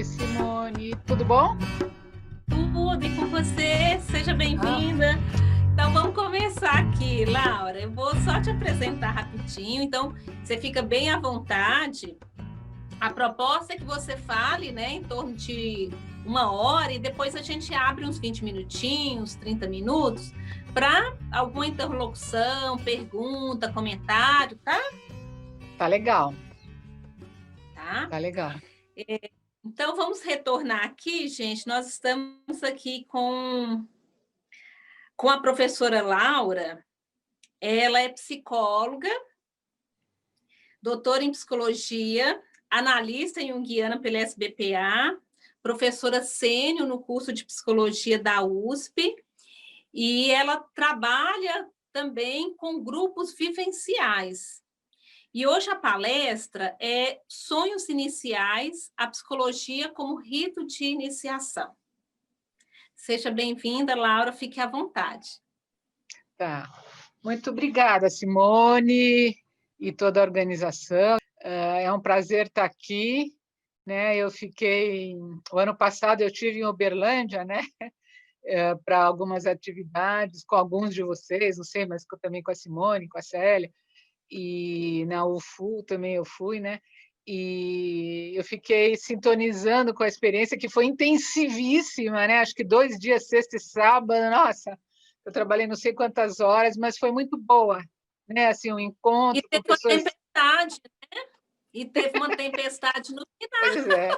tarde, Simone. Tudo bom? Tudo, e com você? Seja Ah, bem-vinda. Então, vamos começar aqui, Laura. Eu vou só te apresentar rapidinho, então você fica bem à vontade. A proposta é que você fale, né, em torno de 1 hora e depois a gente abre uns 20 minutinhos, 30 minutos, para alguma interlocução, pergunta, comentário, tá? tá legal, Tá? tá legal. Então, vamos retornar aqui, gente. Nós estamos aqui com a professora Laura. Ela é psicóloga, doutora em psicologia, analista junguiana pela SBPA, professora sênior no curso de psicologia da USP, e ela trabalha também com grupos vivenciais. E hoje a palestra é Sonhos Iniciais, a Psicologia como Rito de Iniciação. Seja bem-vinda, Laura, fique à vontade. Tá. Muito obrigada, Simone e toda a organização. É um prazer estar aqui, né? O ano passado eu tive em Uberlândia, né? Para algumas atividades com alguns de vocês, não sei, mas também com a Simone, com a Célia, e na UFU também eu fui, né? E eu fiquei sintonizando com a experiência que foi intensivíssima, né? Acho que 2 dias, sexta e sábado, nossa, eu trabalhei não sei quantas horas, mas foi muito boa, né? Assim, um E encontro com teve uma pessoas. tempestade, e teve uma tempestade no final. Pois é.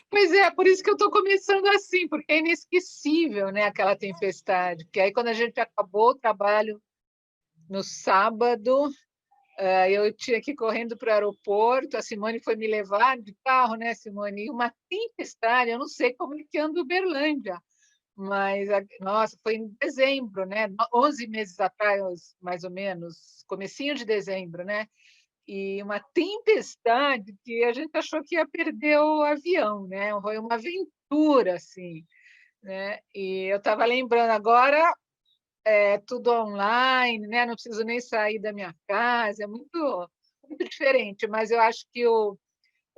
Pois é, por isso que eu estou começando assim, porque é inesquecível, né? Aquela tempestade. Porque aí, quando a gente acabou o trabalho no sábado, eu tinha que ir correndo para o aeroporto, a Simone foi me levar de carro, né, Simone? E uma tempestade, eu não sei como é que anda Uberlândia, mas, nossa, foi em dezembro, né? 11 meses atrás, mais ou menos, comecinho de dezembro, né? E uma tempestade que a gente achou que ia perder o avião, né? Foi uma aventura, assim, né? E eu estava lembrando agora, tudo online, né? Não preciso nem sair da minha casa, é muito diferente, mas eu acho que o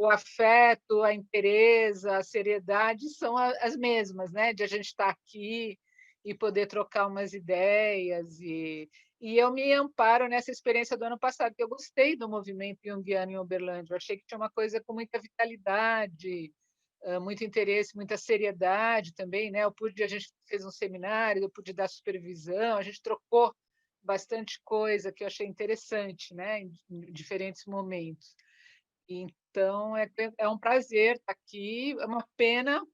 afeto, a interesa, a seriedade são as mesmas, né? De a gente estar aqui e poder trocar umas ideias. E eu me amparo nessa experiência do ano passado, que eu gostei do movimento junguiano em Uberlândia. Eu achei que tinha uma coisa com muita vitalidade, muito interesse, muita seriedade também, né? A gente fez um seminário, eu pude dar supervisão, a gente trocou bastante coisa que eu achei interessante, né? Em diferentes momentos. Então, é um prazer estar aqui. É uma pena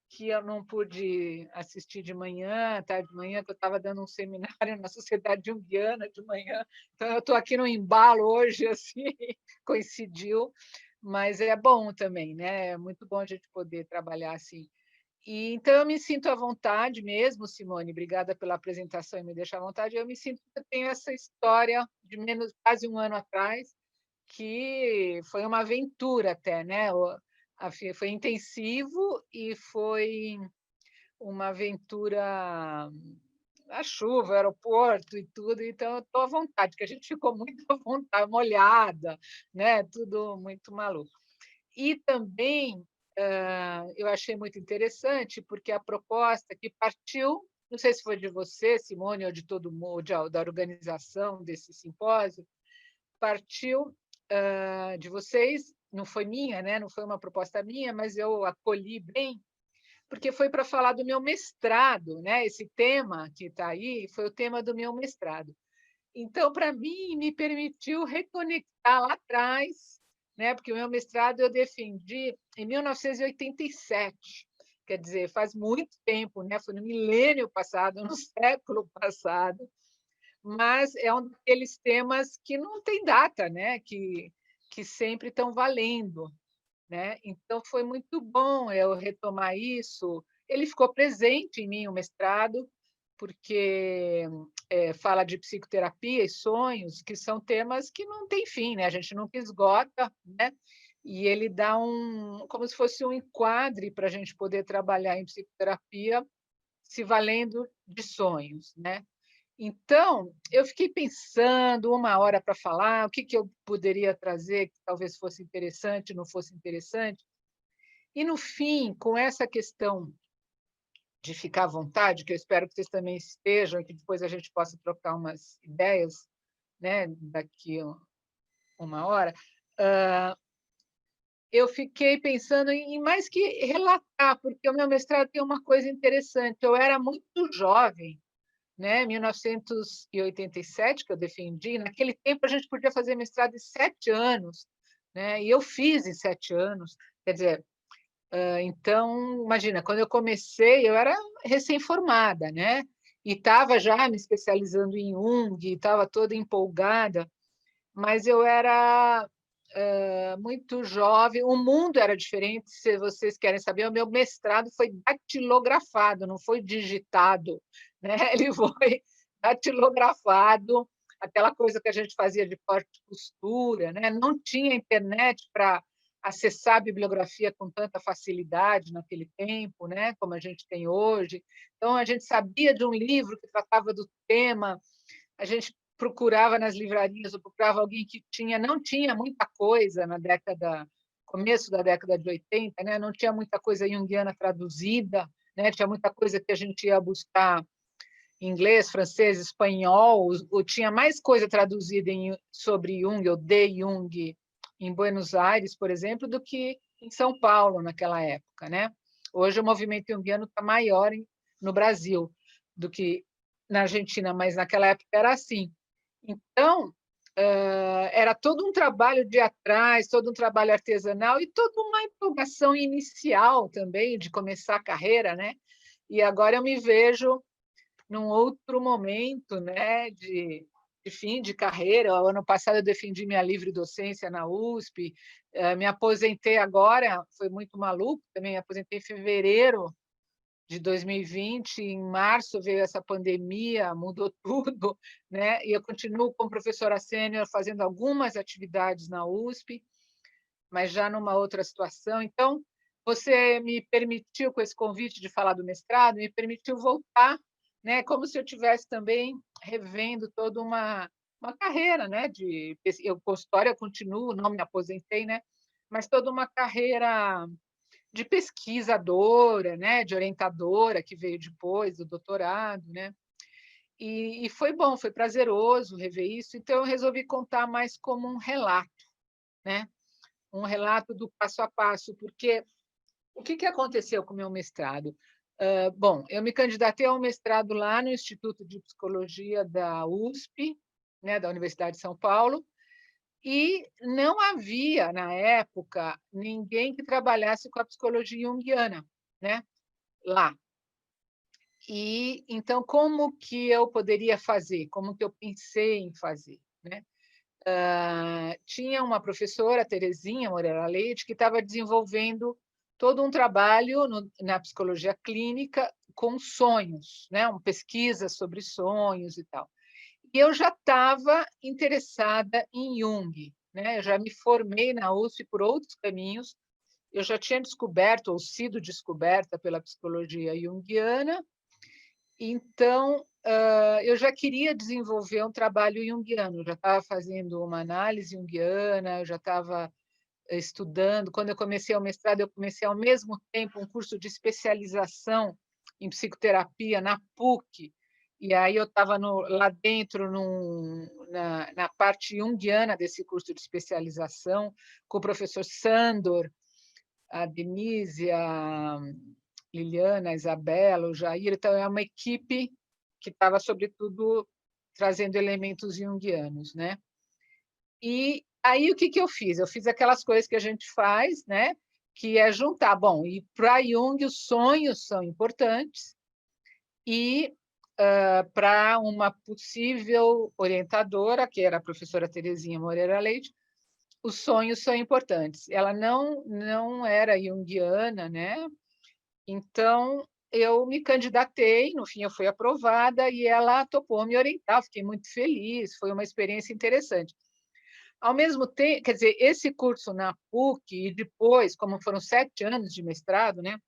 que eu não pude assistir de manhã, tarde de manhã, que eu estava dando um seminário na Sociedade Junguiana de manhã. Então, eu estou aqui no embalo hoje, assim, coincidiu, mas é bom também, né? É muito bom a gente poder trabalhar assim. E, então, eu me sinto à vontade mesmo, Simone, obrigada pela apresentação e me deixar à vontade. Eu me sinto que eu tenho essa história de menos quase um ano atrás, que foi uma aventura até, né? Foi intensivo e foi uma aventura, a chuva, o aeroporto e tudo, então eu estou à vontade, porque a gente ficou muito à vontade, molhada, né? Tudo muito maluco. E também eu achei muito interessante, porque a proposta que partiu, não sei se foi de você, Simone, ou de todo mundo, da organização desse simpósio, partiu de vocês, não foi minha, né? Não foi uma proposta minha, mas eu acolhi bem, porque foi para falar do meu mestrado, né? Esse tema que está aí foi o tema do meu mestrado. Então, para mim, me permitiu reconectar lá atrás, né? Porque o meu mestrado eu defendi em 1987, quer dizer, faz muito tempo, né? Foi no milênio passado, no século passado, mas é um daqueles temas que não tem data, né? Que sempre estão valendo, né? Então foi muito bom eu retomar isso. Ele ficou presente em mim o mestrado, porque fala de psicoterapia e sonhos, que são temas que não têm fim, né? A gente nunca esgota, né? E ele dá como se fosse um enquadre para a gente poder trabalhar em psicoterapia se valendo de sonhos, né? Então, eu fiquei pensando 1 hora para falar, o que eu poderia trazer que talvez fosse interessante, não fosse interessante. E, no fim, com essa questão de ficar à vontade, que eu espero que vocês também estejam, e que depois a gente possa trocar umas ideias, né, daqui a uma hora, eu fiquei pensando em mais que relatar, porque o meu mestrado tem uma coisa interessante. Eu era muito jovem, né? 1987, que eu defendi. Naquele tempo, a gente podia fazer mestrado em 7 anos, né? E eu fiz em 7 anos. Quer dizer, então, imagina, quando eu comecei, eu era recém-formada, né? E estava já me especializando em Jung, estava toda empolgada, mas eu era muito jovem, o mundo era diferente, se vocês querem saber, o meu mestrado foi datilografado, não foi digitado, né? Ele foi datilografado, aquela coisa que a gente fazia de corte e costura, né? Não tinha internet para acessar a bibliografia com tanta facilidade naquele tempo, né? Como a gente tem hoje. Então, a gente sabia de um livro que tratava do tema, a gente procurava nas livrarias, ou procurava alguém que não tinha muita coisa na começo da década de 80, né? Não tinha muita coisa junguiana traduzida, né? Tinha muita coisa que a gente ia buscar em inglês, francês, espanhol, ou tinha mais coisa traduzida sobre Jung ou de Jung em Buenos Aires, por exemplo, do que em São Paulo naquela época, né? Hoje o movimento junguiano está maior no Brasil do que na Argentina, mas naquela época era assim. Então, era todo um trabalho de atrás, todo um trabalho artesanal e toda uma empolgação inicial também de começar a carreira, né? E agora eu me vejo num outro momento, né, de fim de carreira. O ano passado eu defendi minha livre docência na USP, me aposentei agora, foi muito maluco, também me aposentei em fevereiro de 2020, em março veio essa pandemia, mudou tudo, né? E eu continuo como professora sênior fazendo algumas atividades na USP, mas já numa outra situação. Então, você me permitiu, com esse convite de falar do mestrado, me permitiu voltar, né? Como se eu tivesse também revendo toda uma carreira, né? Eu consultória eu continuo, não me aposentei, né? Mas toda uma carreira de pesquisadora, né, de orientadora, que veio depois do doutorado, né? E foi bom, foi prazeroso rever isso. Então, eu resolvi contar mais como um relato, né? Um relato do passo a passo, porque o que aconteceu com o meu mestrado? Bom, eu me candidatei ao mestrado lá no Instituto de Psicologia da USP, né, da Universidade de São Paulo, e não havia, na época, ninguém que trabalhasse com a psicologia junguiana, né? Lá. E então, como que eu poderia fazer? Como que eu pensei em fazer, né? Tinha uma professora, Terezinha Moreira Leite, que estava desenvolvendo todo um trabalho na psicologia clínica com sonhos, né? Uma pesquisa sobre sonhos e tal. E eu já estava interessada em Jung, né? Eu já me formei na USP por outros caminhos, eu já tinha descoberto ou sido descoberta pela psicologia junguiana, então eu já queria desenvolver um trabalho junguiano, eu já estava fazendo uma análise junguiana, eu já estava estudando. Quando eu comecei o mestrado, eu comecei ao mesmo tempo um curso de especialização em psicoterapia na PUC, e aí eu estava lá dentro na parte junguiana desse curso de especialização, com o professor Sandor, a Denise, a Liliana, a Isabela, o Jair. Então, é uma equipe que estava, sobretudo, trazendo elementos junguianos, né? E aí, o que eu fiz? Eu fiz aquelas coisas que a gente faz, né? Que é juntar. Bom, e para Jung, os sonhos são importantes, e para uma possível orientadora, que era a professora Terezinha Moreira Leite, os sonhos são importantes. Ela não era junguiana, né? Então, eu me candidatei, no fim eu fui aprovada e ela topou me orientar, fiquei muito feliz, foi uma experiência interessante. Ao mesmo tempo, quer dizer, esse curso na PUC e depois, como foram 7 anos de mestrado, né?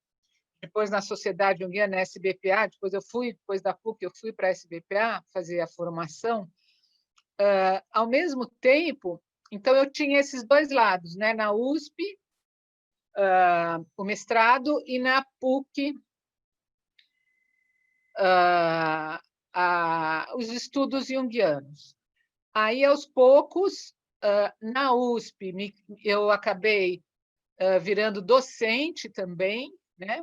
Depois na Sociedade Junguiana, na SBPA, depois da PUC, eu fui para a SBPA fazer a formação. Ao mesmo tempo, então eu tinha esses dois lados, né? Na USP, o mestrado e na PUC os estudos junguianos. Aí, aos poucos, na USP, eu acabei virando docente também, né?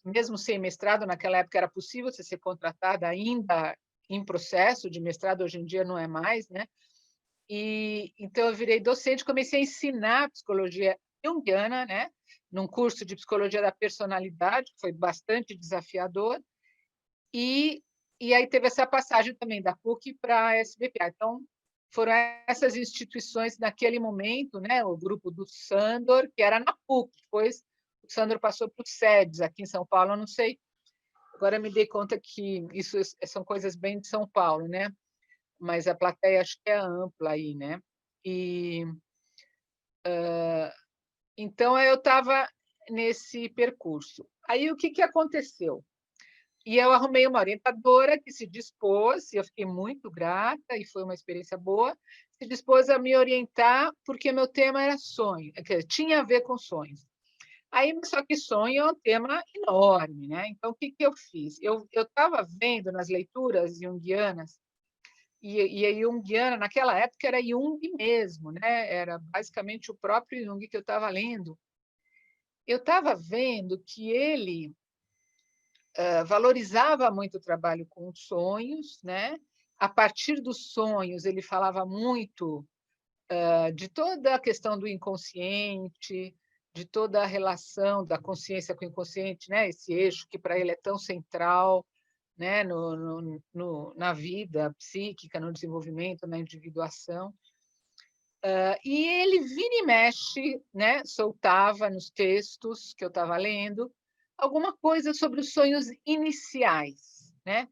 Mesmo sem mestrado, naquela época era possível você ser contratada ainda em processo de mestrado, hoje em dia não é mais, né? E então eu virei docente, comecei a ensinar psicologia junguiana, né? Num curso de psicologia da personalidade, que foi bastante desafiador, e aí teve essa passagem também da PUC para a SBPA. Então, foram essas instituições naquele momento, né? O grupo do Sandor, que era na PUC, depois o Sandor passou para o SEDES, aqui em São Paulo, eu não sei. Agora me dei conta que isso são coisas bem de São Paulo, né? Mas a plateia acho que é ampla aí, né? E então eu estava nesse percurso. Aí o que aconteceu? E eu arrumei uma orientadora que se dispôs, e eu fiquei muito grata, e foi uma experiência boa, se dispôs a me orientar, porque meu tema era sonho, tinha a ver com sonhos. Aí, só que sonho é um tema enorme, né? Então, o que eu fiz? Eu estava vendo nas leituras junguianas, e a junguiana, naquela época, era Jung mesmo, né? Era basicamente o próprio Jung que eu estava lendo. Eu estava vendo que ele valorizava muito o trabalho com sonhos, né? A partir dos sonhos, ele falava muito de toda a questão do inconsciente, de toda a relação da consciência com o inconsciente, né? Esse eixo que para ele é tão central, né? Na vida psíquica, no desenvolvimento, na individuação. E ele vira e mexe, né? Soltava nos textos que eu estava lendo alguma coisa sobre os sonhos iniciais, né?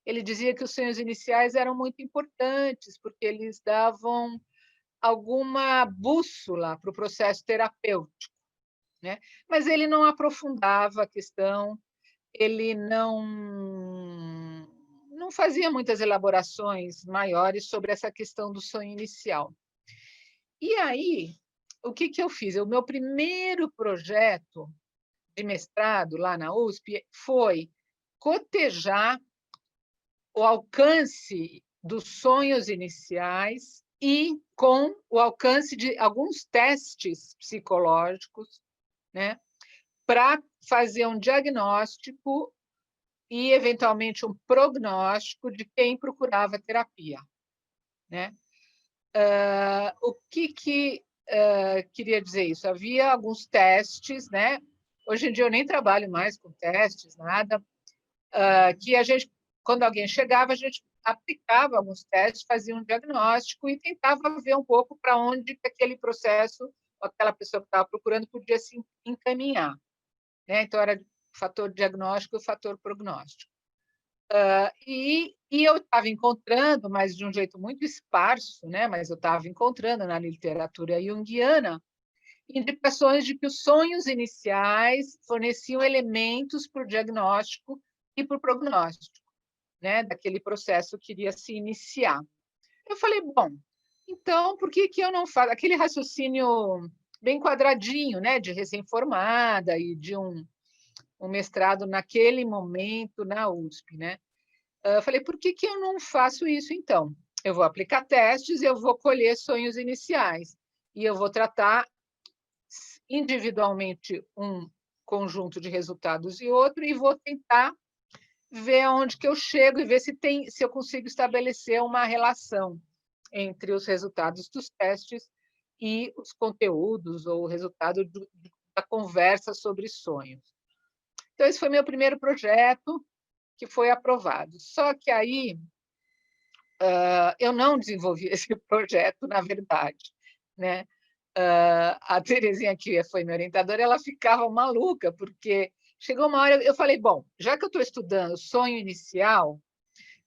Ele dizia que os sonhos iniciais eram muito importantes porque eles davam alguma bússola para o processo terapêutico, né? Mas ele não aprofundava a questão, ele não fazia muitas elaborações maiores sobre essa questão do sonho inicial. E aí, o que eu fiz? O meu primeiro projeto de mestrado lá na USP foi cotejar o alcance dos sonhos iniciais e com o alcance de alguns testes psicológicos, né, para fazer um diagnóstico e, eventualmente, um prognóstico de quem procurava terapia, né? O que queria dizer isso? Havia alguns testes, né? Hoje em dia eu nem trabalho mais com testes, nada, que a gente, quando alguém chegava, a gente aplicava alguns testes, fazia um diagnóstico e tentava ver um pouco para onde aquele processo, aquela pessoa que estava procurando, podia se encaminhar, né? Então, era o fator diagnóstico e o fator prognóstico. E eu estava encontrando, mas de um jeito muito esparso, né? Mas eu estava encontrando na literatura junguiana indicações de que os sonhos iniciais forneciam elementos para o diagnóstico e para o prognóstico, né? Daquele processo que iria se iniciar. Eu falei, bom, então por que eu não faço aquele raciocínio bem quadradinho, né? De recém-formada e de um mestrado naquele momento na USP, né? Eu falei, por que eu não faço isso, então? Eu vou aplicar testes, eu vou colher sonhos iniciais e eu vou tratar individualmente um conjunto de resultados e outro e vou tentar ver aonde que eu chego e ver se eu consigo estabelecer uma relação entre os resultados dos testes e os conteúdos ou o resultado da conversa sobre sonhos. Então, esse foi meu primeiro projeto, que foi aprovado. Só que aí eu não desenvolvi esse projeto, na verdade, né? A Terezinha, que foi minha orientadora, ela ficava maluca, porque chegou uma hora, eu falei, bom, já que eu estou estudando sonho inicial,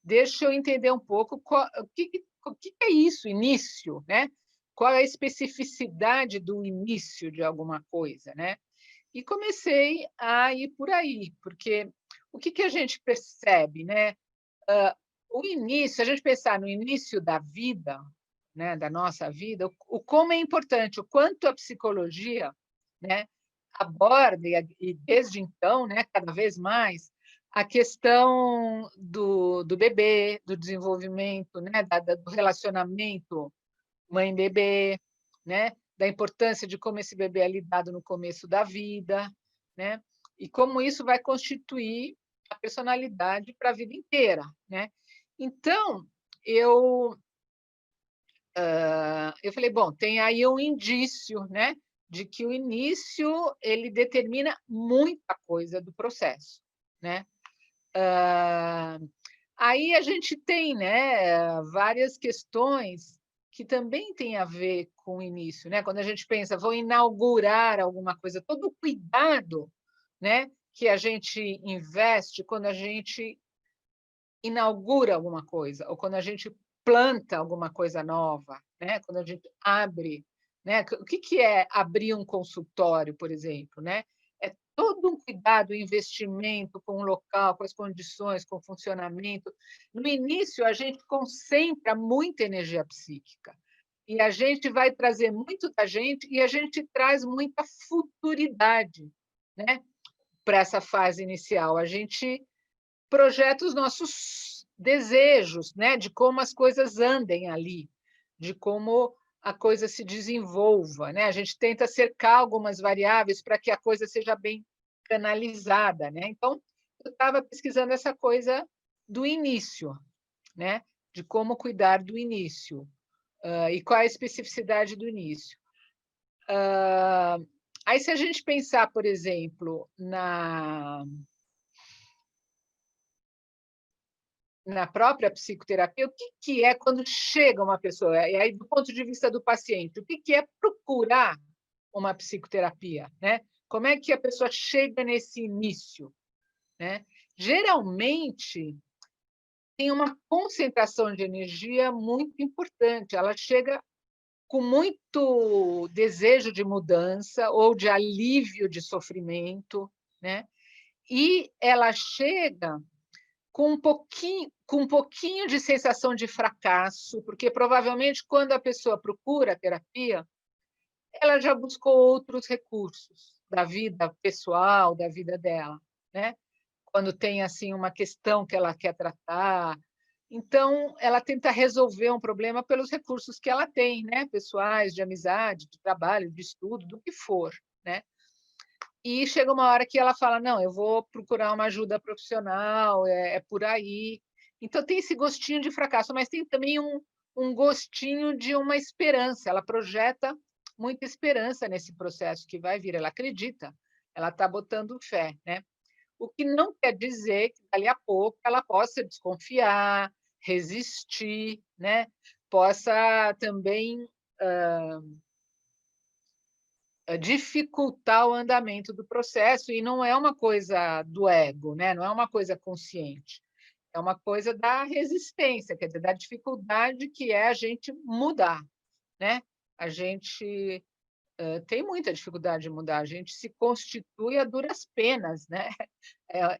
deixa eu entender um pouco o que é isso, início, né? Qual é a especificidade do início de alguma coisa, né? E comecei a ir por aí, porque o que a gente percebe, né? O início, se a gente pensar no início da vida, né, da nossa vida, o como é importante, o quanto a psicologia, né, aborda, e desde então, né, cada vez mais, a questão do bebê, do desenvolvimento, né, do relacionamento mãe-bebê, né, da importância de como esse bebê é lidado no começo da vida, né, e como isso vai constituir a personalidade para a vida inteira, né. Então, eu falei, bom, tem aí um indício, né, de que o início ele determina muita coisa do processo, né. Ah, aí a gente tem, né, várias questões que também têm a ver com o início, né? Quando a gente pensa, vou inaugurar alguma coisa, todo o cuidado, né, que a gente investe quando a gente inaugura alguma coisa, ou quando a gente planta alguma coisa nova, né? Quando a gente abre, né? O que é abrir um consultório, por exemplo, né? É todo um cuidado, investimento com o local, com as condições, com o funcionamento. No início, a gente concentra muita energia psíquica e a gente vai trazer muito da gente e a gente traz muita futuridade, né? Para essa fase inicial. A gente projeta os nossos desejos, né, de como as coisas andem ali, de como a coisa se desenvolva, né? A gente tenta cercar algumas variáveis para que a coisa seja bem canalizada, né? Então, eu estava pesquisando essa coisa do início, né? De como cuidar do início, e qual é a especificidade do início. Aí, se a gente pensar, por exemplo, na própria psicoterapia, o que é quando chega uma pessoa, e aí do ponto de vista do paciente, o que é procurar uma psicoterapia, né? Como é que a pessoa chega nesse início, né? Geralmente tem uma concentração de energia muito importante, ela chega com muito desejo de mudança ou de alívio de sofrimento, né? E ela chega com um pouquinho de sensação de fracasso, porque provavelmente quando a pessoa procura a terapia, ela já buscou outros recursos da vida pessoal, da vida dela, né? Quando tem assim uma questão que ela quer tratar, então ela tenta resolver um problema pelos recursos que ela tem, né? Pessoais, de amizade, de trabalho, de estudo, do que for, né? E chega uma hora que ela fala: não, eu vou procurar uma ajuda profissional, é por aí. Então, tem esse gostinho de fracasso, mas tem também um gostinho de uma esperança. Ela projeta muita esperança nesse processo que vai vir, ela acredita, ela está botando fé, né? O que não quer dizer que, dali a pouco, ela possa desconfiar, resistir, né? Possa também dificultar o andamento do processo, e não é uma coisa do ego, né? Não é uma coisa consciente, é uma coisa da resistência, quer dizer, da dificuldade que é a gente mudar, né? A gente tem muita dificuldade de mudar, a gente se constitui a duras penas, né?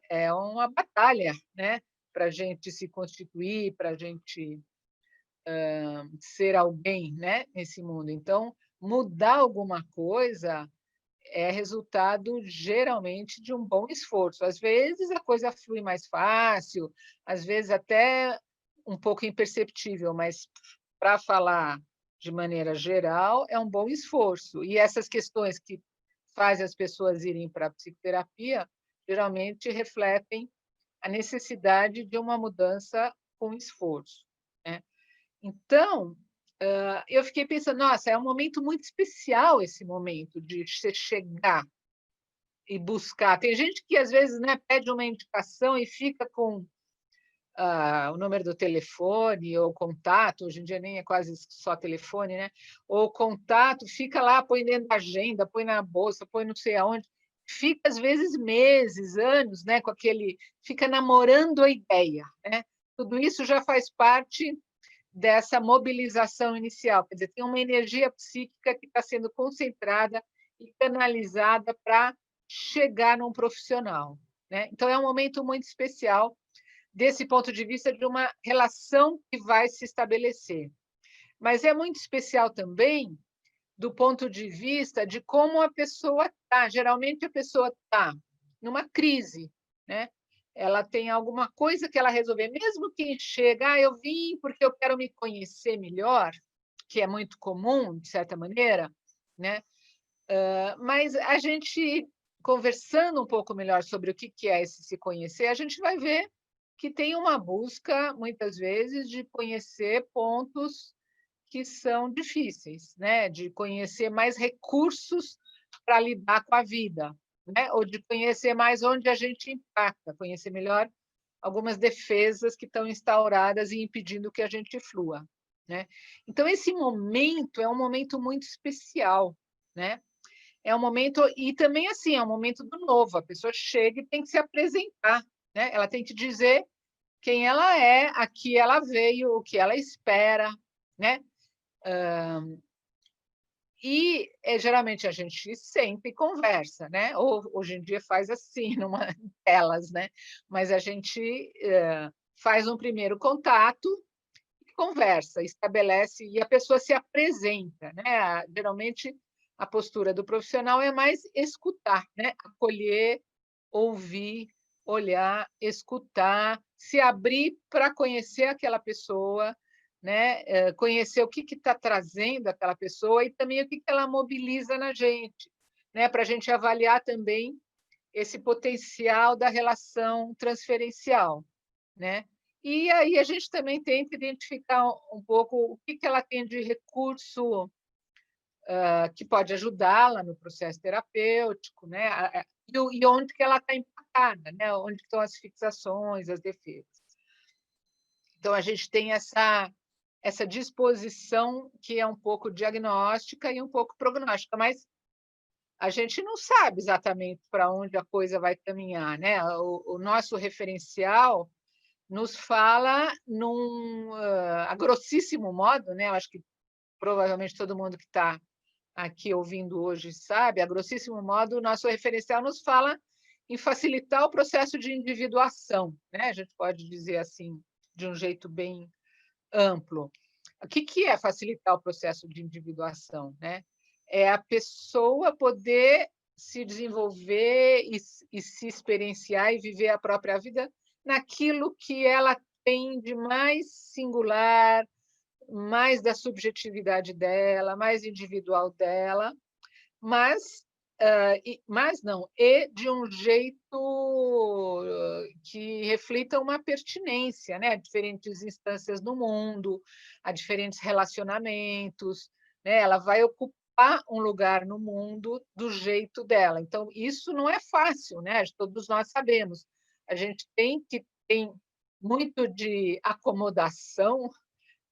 É uma batalha, né? Para a gente se constituir, para a gente ser alguém, né? Nesse mundo. Então, mudar alguma coisa é resultado, geralmente, de um bom esforço. Às vezes, a coisa flui mais fácil, às vezes até um pouco imperceptível, mas, para falar de maneira geral, é um bom esforço. E essas questões que fazem as pessoas irem para a psicoterapia, geralmente refletem a necessidade de uma mudança com esforço, né? Então, eu fiquei pensando, nossa, é um momento muito especial esse momento de você chegar e buscar. Tem gente que, às vezes, né, pede uma indicação e fica com o número do telefone ou contato, hoje em dia nem é quase só telefone, né? Ou contato, fica lá, põe dentro da agenda, põe na bolsa, põe não sei aonde, fica, às vezes, meses, anos, né, com aquele... Fica namorando a ideia, né? Tudo isso já faz parte dessa mobilização inicial, quer dizer, tem uma energia psíquica que está sendo concentrada e canalizada para chegar num profissional, né? Então, é um momento muito especial desse ponto de vista de uma relação que vai se estabelecer. Mas é muito especial também do ponto de vista de como a pessoa está. Geralmente, a pessoa está numa crise, né? Ela tem alguma coisa que ela resolver, mesmo quem chega, eu vim porque eu quero me conhecer melhor, que é muito comum, de certa maneira, né? Mas a gente, conversando um pouco melhor sobre o que é esse se conhecer, a gente vai ver que tem uma busca, muitas vezes, de conhecer pontos que são difíceis, né? De conhecer mais recursos para lidar com a vida, né? Ou de conhecer mais onde a gente impacta, conhecer melhor algumas defesas que estão instauradas e impedindo que a gente flua, né? Então, esse momento é um momento muito especial, né? É um momento, e também assim, é um momento do novo, a pessoa chega e tem que se apresentar, né? Ela tem que dizer quem ela é, a que ela veio, o que ela espera, né? E geralmente a gente senta e conversa, né? Ou hoje em dia faz assim, numa telas, né? Mas a gente faz um primeiro contato, conversa, estabelece e a pessoa se apresenta, né? Geralmente a postura do profissional é mais escutar, né? Acolher, ouvir, olhar, escutar, se abrir para conhecer aquela pessoa, né? Conhecer o que está trazendo aquela pessoa e também o que ela mobiliza na gente, né? Para a gente avaliar também esse potencial da relação transferencial, né? E aí a gente também tenta identificar um pouco o que ela tem de recurso que pode ajudá-la no processo terapêutico, né? E onde que ela está empacada, né? Onde estão as fixações, as defesas. Então, a gente tem essa disposição que é um pouco diagnóstica e um pouco prognóstica, mas a gente não sabe exatamente para onde a coisa vai caminhar, né? O nosso referencial nos fala a grossíssimo modo, né? Eu acho que provavelmente todo mundo que está aqui ouvindo hoje sabe, a grossíssimo modo, o nosso referencial nos fala em facilitar o processo de individuação, né? A gente pode dizer assim, de um jeito bem amplo. O que é facilitar o processo de individuação, né? É a pessoa poder se desenvolver e se experienciar e viver a própria vida naquilo que ela tem de mais singular, mais da subjetividade dela, mais individual dela, mas e de um jeito que reflita uma pertinência, né, a diferentes instâncias no mundo, a diferentes relacionamentos, né? Ela vai ocupar um lugar no mundo do jeito dela. Então, isso não é fácil, né? Todos nós sabemos. A gente tem muito de acomodação,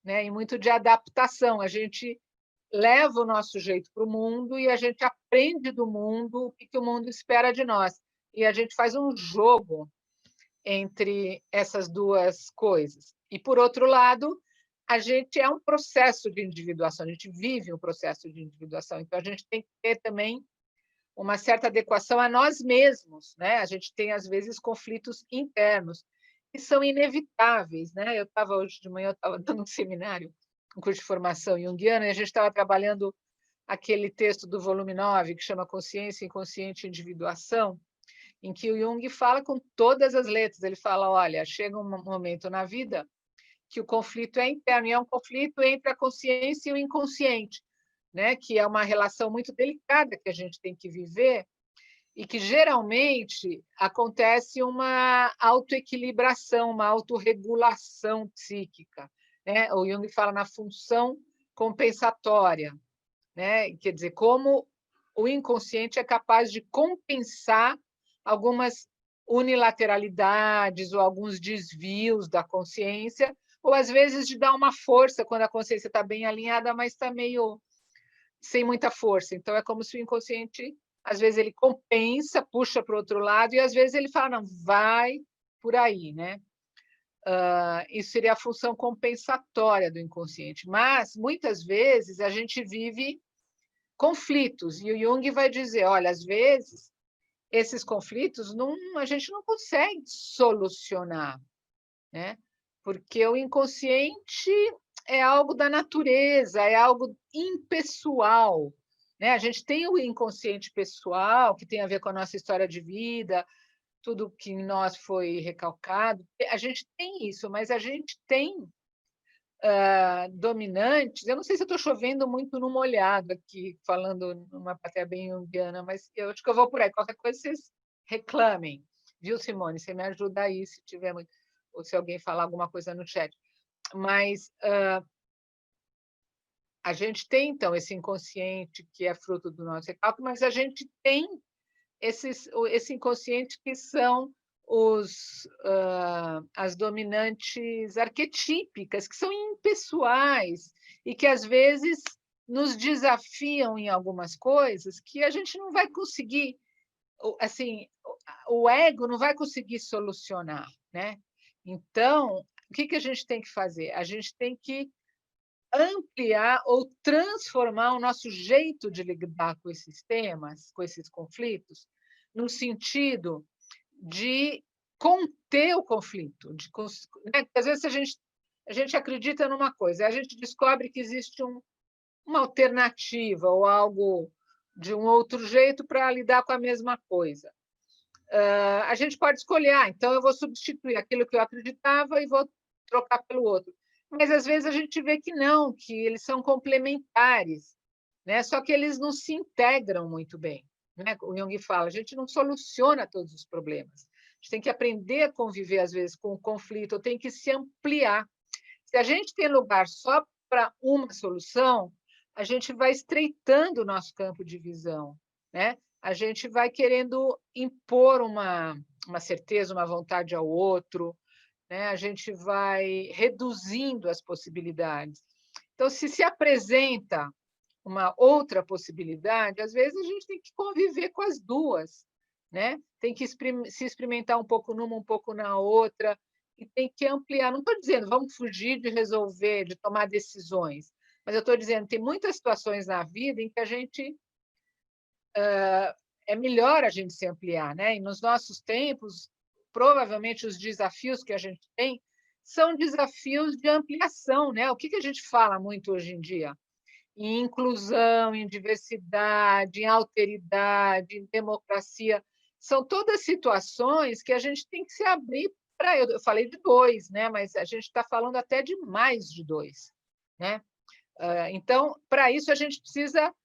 né, e muito de adaptação. A gente leva o nosso jeito para o mundo e a gente aprende do mundo o que o mundo espera de nós. E a gente faz um jogo entre essas duas coisas. E, por outro lado, a gente é um processo de individuação, a gente vive um processo de individuação. Então, a gente tem que ter também uma certa adequação a nós mesmos, né? A gente tem, às vezes, conflitos internos que são inevitáveis, né? Eu estava hoje de manhã, eu estava dando um seminário, um curso de formação junguiana, e a gente estava trabalhando aquele texto do volume 9, que chama Consciência, Inconsciente e Individuação, em que o Jung fala com todas as letras. Ele fala, olha, chega um momento na vida que o conflito é interno, e é um conflito entre a consciência e o inconsciente, né? Que é uma relação muito delicada que a gente tem que viver e que geralmente acontece uma autoequilibração, uma autorregulação psíquica, né? O Jung fala na função compensatória, né? Quer dizer, como o inconsciente é capaz de compensar algumas unilateralidades ou alguns desvios da consciência, ou às vezes de dar uma força quando a consciência está bem alinhada, mas está meio sem muita força. Então, é como se o inconsciente, às vezes, ele compensa, puxa para o outro lado, e às vezes ele fala, não, vai por aí, né? Isso seria a função compensatória do inconsciente. Mas, muitas vezes, a gente vive conflitos, e o Jung vai dizer, olha, às vezes, esses conflitos a gente não consegue solucionar, né? Porque o inconsciente é algo da natureza, é algo impessoal, né? A gente tem o inconsciente pessoal, que tem a ver com a nossa história de vida, tudo que em nós foi recalcado. A gente tem isso, mas a gente tem dominantes. Eu não sei se eu estou chovendo muito no molhado aqui, falando numa plateia bem junguiana, mas eu acho que eu vou por aí. Qualquer coisa vocês reclamem, viu, Simone? Você me ajuda aí se tiver muito, ou se alguém falar alguma coisa no chat. Mas a gente tem, então, esse inconsciente que é fruto do nosso recalque, mas a gente tem esse inconsciente que são as dominantes arquetípicas, que são impessoais e que, às vezes, nos desafiam em algumas coisas que a gente não vai conseguir, assim, o ego não vai conseguir solucionar, né? Então, o que a gente tem que fazer? A gente tem que ampliar ou transformar o nosso jeito de lidar com esses temas, com esses conflitos, no sentido de conter o conflito, né? Porque às vezes a gente acredita numa coisa, a gente descobre que existe uma alternativa ou algo de um outro jeito para lidar com a mesma coisa. A gente pode escolher, então eu vou substituir aquilo que eu acreditava e vou trocar pelo outro. Mas às vezes a gente vê que não, que eles são complementares, né? Só que eles não se integram muito bem, né? O Jung fala, a gente não soluciona todos os problemas. A gente tem que aprender a conviver às vezes com o conflito, ou tem que se ampliar. Se a gente tem lugar só para uma solução, a gente vai estreitando o nosso campo de visão, né? A gente vai querendo impor uma certeza, uma vontade ao outro, né? A gente vai reduzindo as possibilidades. Então, se apresenta uma outra possibilidade, às vezes a gente tem que conviver com as duas, né? Tem que se experimentar um pouco numa, um pouco na outra, e tem que ampliar. Não estou dizendo vamos fugir de resolver, de tomar decisões, mas eu estou dizendo tem muitas situações na vida em que a gente é melhor a gente se ampliar, né? E nos nossos tempos, provavelmente os desafios que a gente tem são desafios de ampliação, né? O que a gente fala muito hoje em dia? Em inclusão, em diversidade, em alteridade, em democracia. São todas situações que a gente tem que se abrir para. Eu falei de dois, né? Mas a gente está falando até de mais de dois, né? Então, para isso, a gente precisa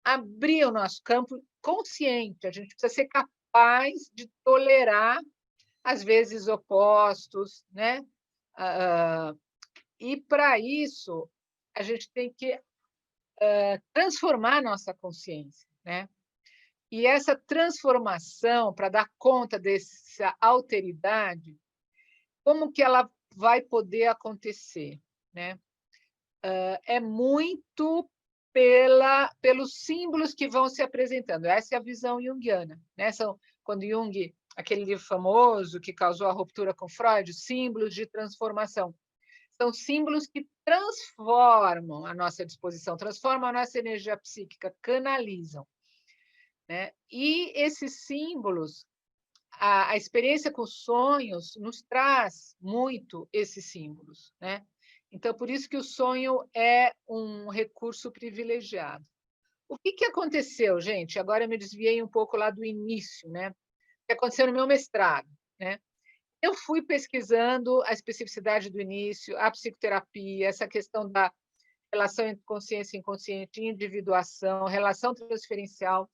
abrir o nosso campo consciente, a gente precisa ser capaz de tolerar, às vezes, opostos, né? E, para isso, a gente tem que transformar a nossa consciência, né? E essa transformação, para dar conta dessa alteridade, como que ela vai poder acontecer, né? É muito pelos símbolos que vão se apresentando. Essa é a visão junguiana, né? Quando Jung, aquele livro famoso que causou a ruptura com Freud, símbolos de transformação. São símbolos que transformam a nossa disposição, transformam a nossa energia psíquica, canalizam, né? E esses símbolos, a experiência com sonhos nos traz muito esses símbolos, né? Então, por isso que o sonho é um recurso privilegiado. O que aconteceu, gente? Agora eu me desviei um pouco lá do início, né? O que aconteceu no meu mestrado, né? Eu fui pesquisando a especificidade do início, a psicoterapia, essa questão da relação entre consciência e inconsciente, individuação, relação transferencial.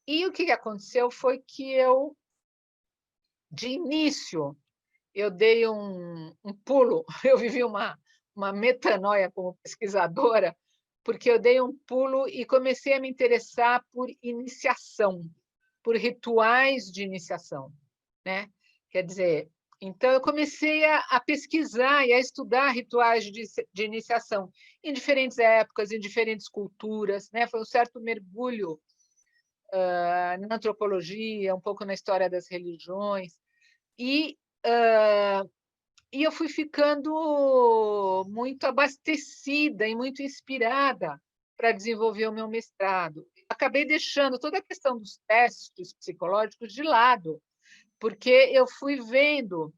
E o que aconteceu foi que eu, de início, eu dei um pulo, eu vivi uma metanoia como pesquisadora, porque eu dei um pulo e comecei a me interessar por iniciação, por rituais de iniciação, né? Quer dizer, então eu comecei a pesquisar e a estudar rituais de iniciação em diferentes épocas, em diferentes culturas, né? Foi um certo mergulho na antropologia, um pouco na história das religiões, e eu fui ficando muito abastecida e muito inspirada para desenvolver o meu mestrado. Acabei deixando toda a questão dos testes psicológicos de lado, porque eu fui vendo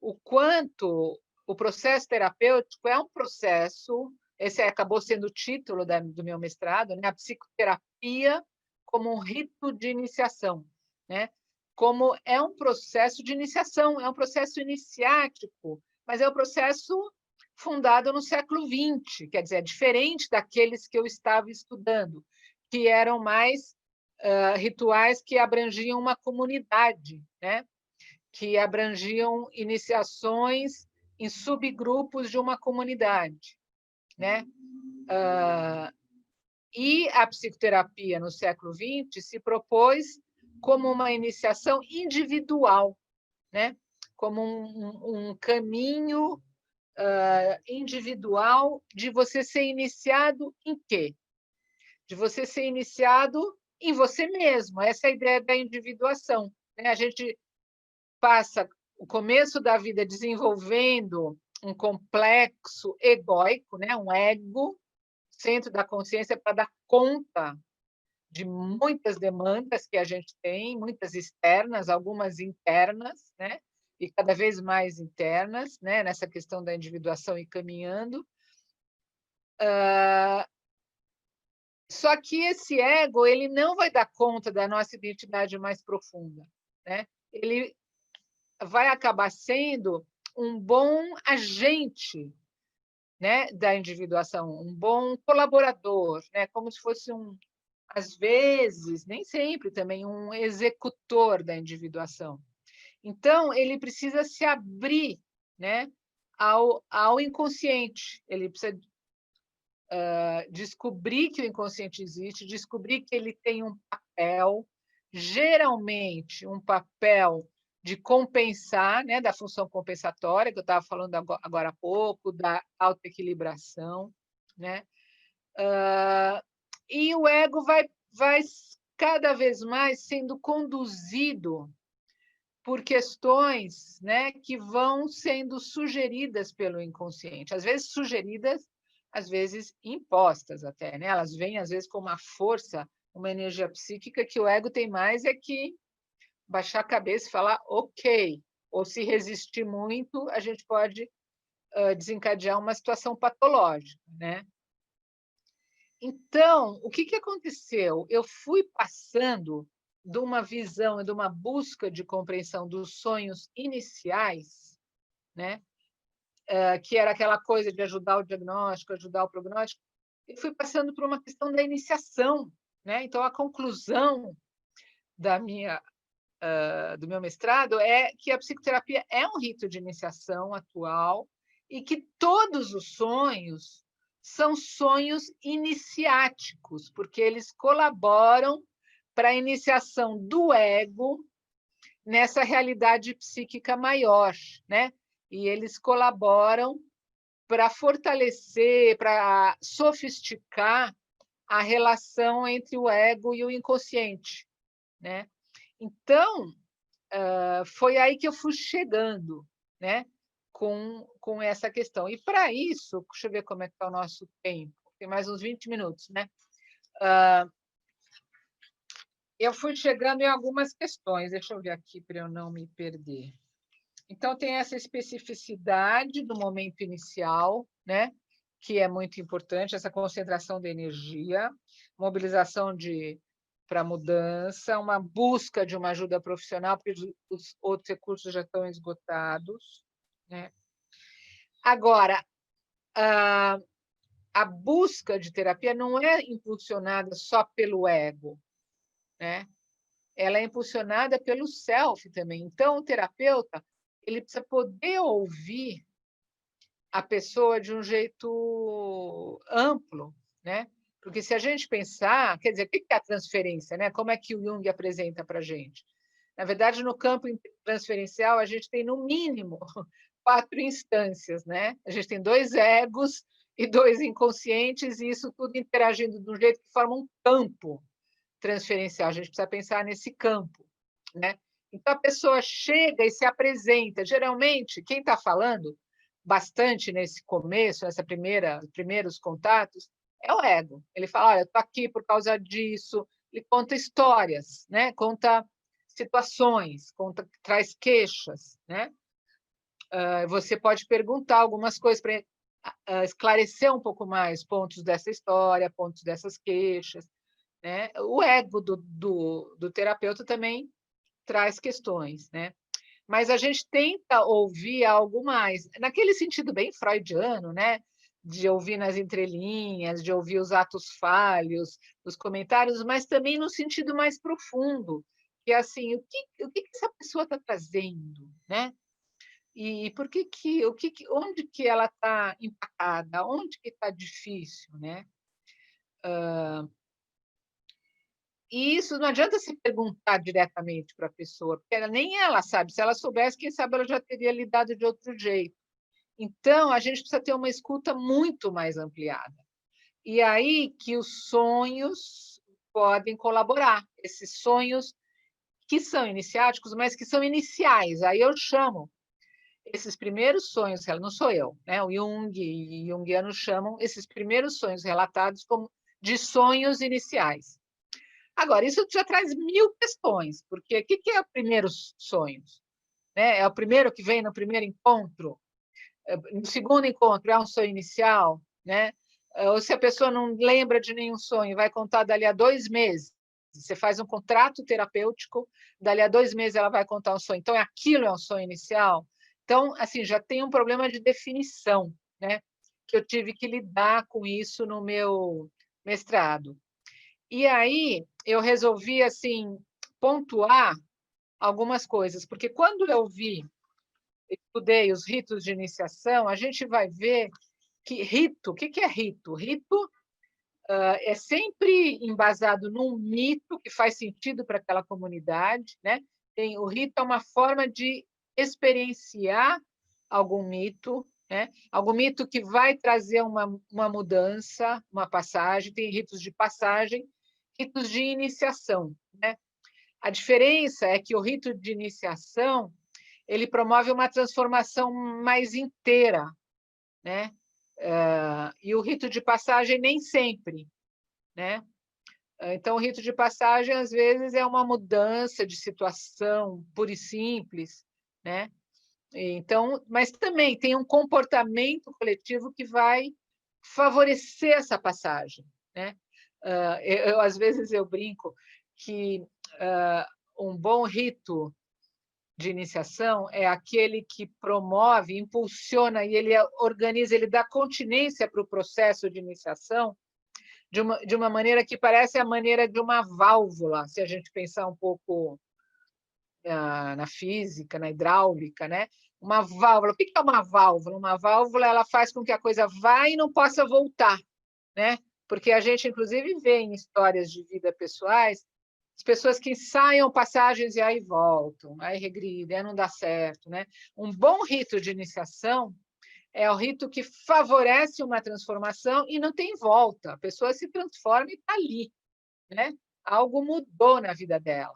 o quanto o processo terapêutico é um processo, esse acabou sendo o título do meu mestrado, né? A psicoterapia como um rito de iniciação, né? Como é um processo de iniciação, é um processo iniciático, mas é um processo fundado no século XX, quer dizer, é diferente daqueles que eu estava estudando, que eram mais rituais que abrangiam uma comunidade, né? Que abrangiam iniciações em subgrupos de uma comunidade, né? E a psicoterapia no século XX se propôs como uma iniciação individual, né? Como um caminho individual de você ser iniciado em quê? De você ser iniciado em você mesmo. Essa é a ideia da individuação, né? A gente passa o começo da vida desenvolvendo um complexo egóico, né? Um ego, centro da consciência, para dar conta de muitas demandas que a gente tem, muitas externas, algumas internas, né? E cada vez mais internas, né? Nessa questão da individuação e caminhando. Só que esse ego ele não vai dar conta da nossa identidade mais profunda, né? Ele vai acabar sendo um bom agente, né, da individuação, um bom colaborador, né, como se fosse às vezes, nem sempre também, um executor da individuação. Então, ele precisa se abrir, né, ao inconsciente, ele precisa descobrir que o inconsciente existe, descobrir que ele tem um papel, geralmente um papel de compensar, né, da função compensatória, que eu estava falando agora há pouco, da autoequilibração, né? E o ego vai cada vez mais sendo conduzido por questões, né, que vão sendo sugeridas pelo inconsciente, às vezes sugeridas, às vezes impostas até, né? Elas vêm às vezes com uma força, uma energia psíquica que o ego tem mais é que baixar a cabeça e falar ok, ou se resistir muito, a gente pode desencadear uma situação patológica, né? Então, o que aconteceu? Eu fui passando de uma visão e de uma busca de compreensão dos sonhos iniciais, né? Que era aquela coisa de ajudar o diagnóstico, ajudar o prognóstico, e fui passando por uma questão da iniciação, né? Então, a conclusão do meu mestrado é que a psicoterapia é um rito de iniciação atual e que todos os sonhos são sonhos iniciáticos, porque eles colaboram para a iniciação do ego nessa realidade psíquica maior, né? E eles colaboram para fortalecer, para sofisticar a relação entre o ego e o inconsciente, né? Então, foi aí que eu fui chegando, né? Com essa questão. E para isso, deixa eu ver como é que está o nosso tempo, tem mais uns 20 minutos, né? Eu fui chegando em algumas questões, deixa eu ver aqui para eu não me perder. Então, tem essa especificidade do momento inicial, né? Que é muito importante, essa concentração de energia, mobilização para mudança, uma busca de uma ajuda profissional, porque os outros recursos já estão esgotados, né? Agora, a busca de terapia não é impulsionada só pelo ego, né? Ela é impulsionada pelo self também. Então, o terapeuta ele precisa poder ouvir a pessoa de um jeito amplo, né? Porque se a gente pensar, quer dizer, o que é a transferência, né? Como é que o Jung apresenta para a gente? Na verdade, no campo transferencial, a gente tem, no mínimo, 4 instâncias, né? A gente tem 2 egos e 2 inconscientes, e isso tudo interagindo de um jeito que forma um campo transferencial. A gente precisa pensar nesse campo, né? Então, a pessoa chega e se apresenta. Geralmente, quem está falando bastante nesse começo, primeiros contatos, é o ego. Ele fala, olha, eu estou aqui por causa disso. Ele conta histórias, né? Conta situações, traz queixas, né? Você pode perguntar algumas coisas para esclarecer um pouco mais pontos dessa história, pontos dessas queixas, né? O ego do terapeuta também traz questões, né? Mas a gente tenta ouvir algo mais, naquele sentido bem freudiano, né? De ouvir nas entrelinhas, de ouvir os atos falhos, os comentários, mas também no sentido mais profundo, que é assim, o que essa pessoa está trazendo, né? E por onde que ela está empacada, onde que está difícil, né? E isso não adianta se perguntar diretamente para a pessoa, porque nem ela sabe. Se ela soubesse, quem sabe ela já teria lidado de outro jeito. Então, a gente precisa ter uma escuta muito mais ampliada. E aí que os sonhos podem colaborar, esses sonhos que são iniciáticos, mas que são iniciais. Aí eu chamo esses primeiros sonhos, não sou eu, né? O Jung e Jungiano chamam esses primeiros sonhos relatados como de sonhos iniciais. Agora, isso já traz 1000 questões, porque o que é o primeiro sonho? Né? É o primeiro que vem no primeiro encontro? No segundo encontro é um sonho inicial? Né? Ou se a pessoa não lembra de nenhum sonho, vai contar dali a 2 meses. Você faz um contrato terapêutico, dali a 2 meses ela vai contar um sonho. Então, aquilo é um sonho inicial? Então, assim, já tem um problema de definição, né? Que eu tive que lidar com isso no meu mestrado. E aí eu resolvi assim pontuar algumas coisas, porque quando eu estudei os ritos de iniciação, a gente vai ver que rito, o que é rito? Rito é sempre embasado num mito que faz sentido para aquela comunidade, né? O rito é uma forma de experienciar algum mito, né? Algum mito que vai trazer uma mudança, uma passagem. Tem ritos de passagem, ritos de iniciação, né? A diferença é que o rito de iniciação ele promove uma transformação mais inteira, né? E o rito de passagem nem sempre, né? Então, o rito de passagem, às vezes, é uma mudança de situação pura e simples, né? Então, mas também tem um comportamento coletivo que vai favorecer essa passagem, né? Às vezes eu brinco que um bom rito de iniciação é aquele que promove, impulsiona e ele organiza, ele dá continência para o processo de iniciação de uma maneira que parece a maneira de uma válvula, se a gente pensar um pouco na física, na hidráulica, né? Uma válvula. O que é uma válvula? Uma válvula ela faz com que a coisa vá e não possa voltar, né? Porque a gente, inclusive, vê em histórias de vida pessoais as pessoas que ensaiam passagens e aí voltam, aí regridem, aí não dá certo, né? Um bom rito de iniciação é o rito que favorece uma transformação e não tem volta. A pessoa se transforma e está ali, né? Algo mudou na vida dela,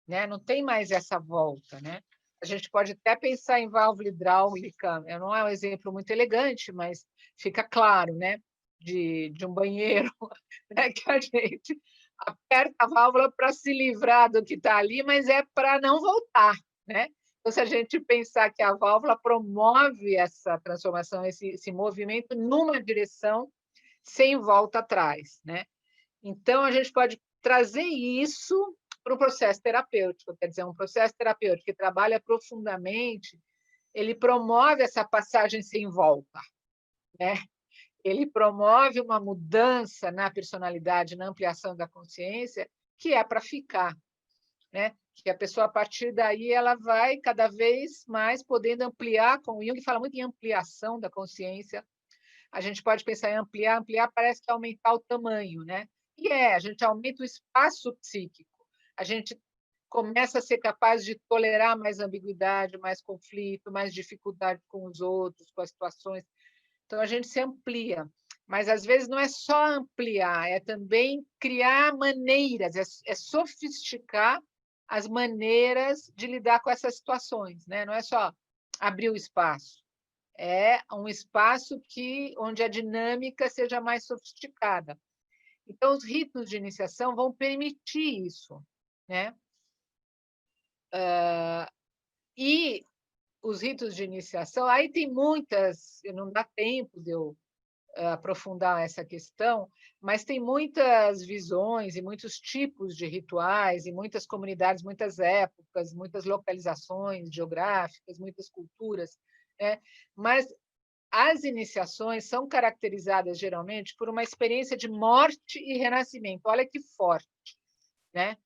né? Não tem mais essa volta, né? A gente pode até pensar em válvula hidráulica, não é um exemplo muito elegante, mas fica claro, né? De um banheiro, né? Que a gente aperta a válvula para se livrar do que está ali, mas é para não voltar, né? Então, se a gente pensar que a válvula promove essa transformação, esse movimento numa direção sem volta atrás, né? Então, a gente pode trazer isso para o processo terapêutico, quer dizer, um processo terapêutico que trabalha profundamente, ele promove essa passagem sem volta, né? Ele promove uma mudança na personalidade, na ampliação da consciência, que é para ficar, né? Que a pessoa, a partir daí, ela vai cada vez mais podendo ampliar, como o Jung fala muito em ampliação da consciência. A gente pode pensar em ampliar, ampliar parece que é aumentar o tamanho, né? E a gente aumenta o espaço psíquico, a gente começa a ser capaz de tolerar mais ambiguidade, mais conflito, mais dificuldade com os outros, com as situações. Então, a gente se amplia. Mas, às vezes, não é só ampliar, é também criar maneiras, é sofisticar as maneiras de lidar com essas situações, né? Não é só abrir o espaço, é um espaço onde a dinâmica seja mais sofisticada. Então, os ritos de iniciação vão permitir isso, né? E os ritos de iniciação, aí tem muitas, não dá tempo de eu aprofundar essa questão, mas tem muitas visões e muitos tipos de rituais, e muitas comunidades, muitas épocas, muitas localizações geográficas, muitas culturas, né? Mas as iniciações são caracterizadas geralmente por uma experiência de morte e renascimento. Olha que forte, né?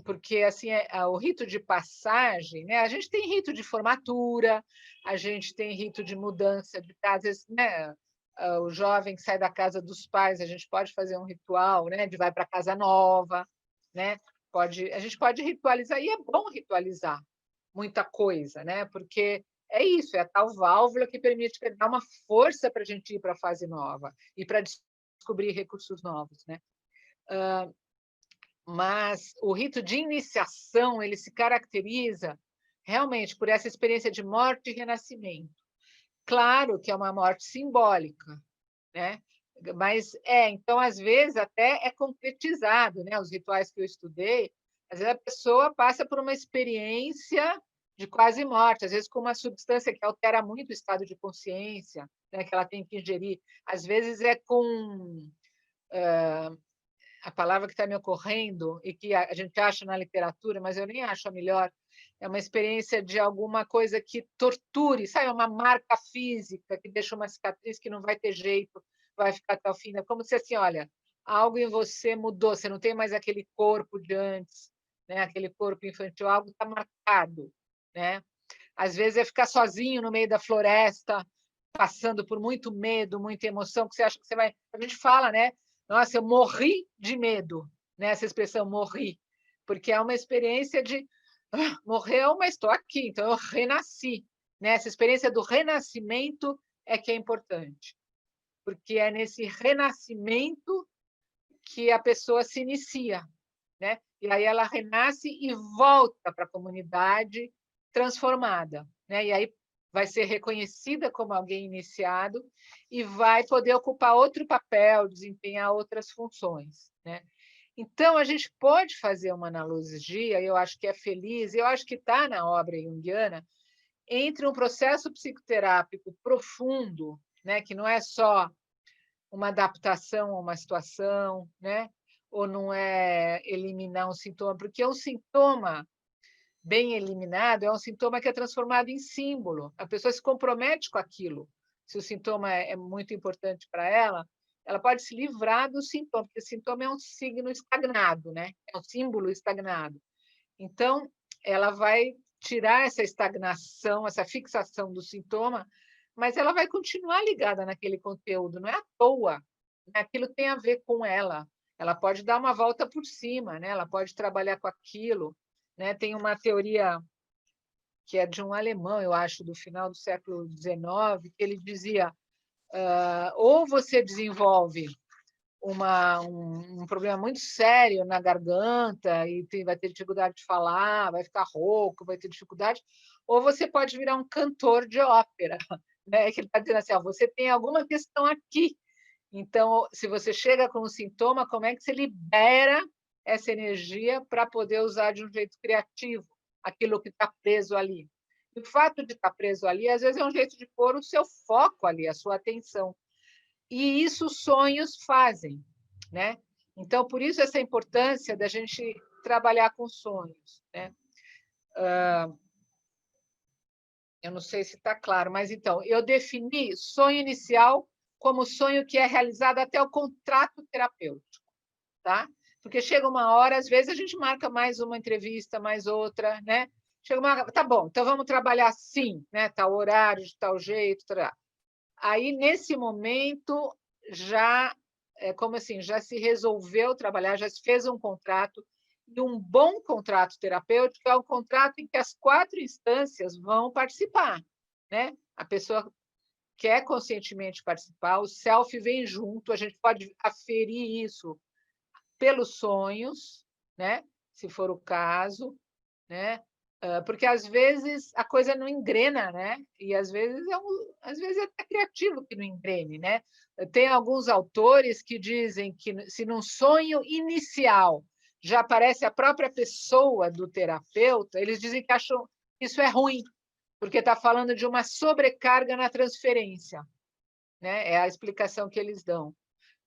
Porque assim o rito de passagem, né? A gente tem rito de formatura, a gente tem rito de mudança de casa, né? O jovem que sai da casa dos pais, a gente pode fazer um ritual, né? De vai para casa nova, né? A gente pode ritualizar e é bom ritualizar muita coisa, né? Porque é isso, é a tal válvula que permite dar uma força para a gente ir para a fase nova e para descobrir recursos novos, né? Mas o rito de iniciação ele se caracteriza realmente por essa experiência de morte e renascimento. Claro que é uma morte simbólica, né? Mas então às vezes até é concretizado, né? Os rituais que eu estudei, às vezes a pessoa passa por uma experiência de quase morte, às vezes com uma substância que altera muito o estado de consciência, né? Que ela tem que ingerir. Às vezes é com a palavra que está me ocorrendo e que a gente acha na literatura, mas eu nem acho a melhor, é uma experiência de alguma coisa que torture, sabe? Uma marca física que deixa uma cicatriz que não vai ter jeito, vai ficar até o fim. É como se assim, olha, algo em você mudou, você não tem mais aquele corpo de antes, né? Aquele corpo infantil, algo está marcado, né? Às vezes é ficar sozinho no meio da floresta, passando por muito medo, muita emoção, que você acha que você vai. A gente fala, né? Nossa, eu morri de medo, né? Essa expressão morri, porque é uma experiência de morreu, mas estou aqui, então eu renasci, né? Essa experiência do renascimento é que é importante, porque é nesse renascimento que a pessoa se inicia, né? E aí ela renasce e volta para a comunidade transformada, né? E aí vai ser reconhecida como alguém iniciado e vai poder ocupar outro papel, desempenhar outras funções, né? Então, a gente pode fazer uma analogia, eu acho que é feliz, eu acho que está na obra junguiana, entre um processo psicoterápico profundo, né, que não é só uma adaptação a uma situação, né, ou não é eliminar um sintoma, porque um sintoma bem eliminado é um sintoma que é transformado em símbolo. A pessoa se compromete com aquilo. Se o sintoma é muito importante para ela, ela pode se livrar do sintoma, porque o sintoma é um signo estagnado, né? É um símbolo estagnado. Então, ela vai tirar essa estagnação, essa fixação do sintoma, mas ela vai continuar ligada naquele conteúdo, não é à toa. Aquilo tem a ver com ela. Ela pode dar uma volta por cima, né? Ela pode trabalhar com aquilo, né? Tem uma teoria que é de um alemão, eu acho, do final do século XIX, que ele dizia ou você desenvolve um problema muito sério na garganta e vai ter dificuldade de falar, vai ficar rouco, vai ter dificuldade, ou você pode virar um cantor de ópera, né? Que ele está dizendo assim, você tem alguma questão aqui. Então, se você chega com um sintoma, como é que você libera essa energia para poder usar de um jeito criativo aquilo que está preso ali? E o fato de estar preso ali, às vezes, é um jeito de pôr o seu foco ali, a sua atenção. E isso os sonhos fazem, né? Então, por isso essa importância da gente trabalhar com sonhos, né? Eu não sei se está claro, mas então, eu defini sonho inicial como sonho que é realizado até o contrato terapêutico, tá? Porque chega uma hora, às vezes a gente marca mais uma entrevista, mais outra, né? Chega uma hora, tá bom, então vamos trabalhar assim, né? Tal horário, de tal jeito, tal. Aí nesse momento já como assim, já se resolveu trabalhar, já se fez um contrato, e um bom contrato terapêutico é um contrato em que as 4 instâncias vão participar, né? A pessoa quer conscientemente participar, o self vem junto, a gente pode aferir isso pelos sonhos, né? Se for o caso, né? Porque às vezes a coisa não engrena, né? E às vezes é até criativo que não engrene, né? Tem alguns autores que dizem que se num sonho inicial já aparece a própria pessoa do terapeuta, eles dizem que acham que isso é ruim, porque está falando de uma sobrecarga na transferência, né? É a explicação que eles dão.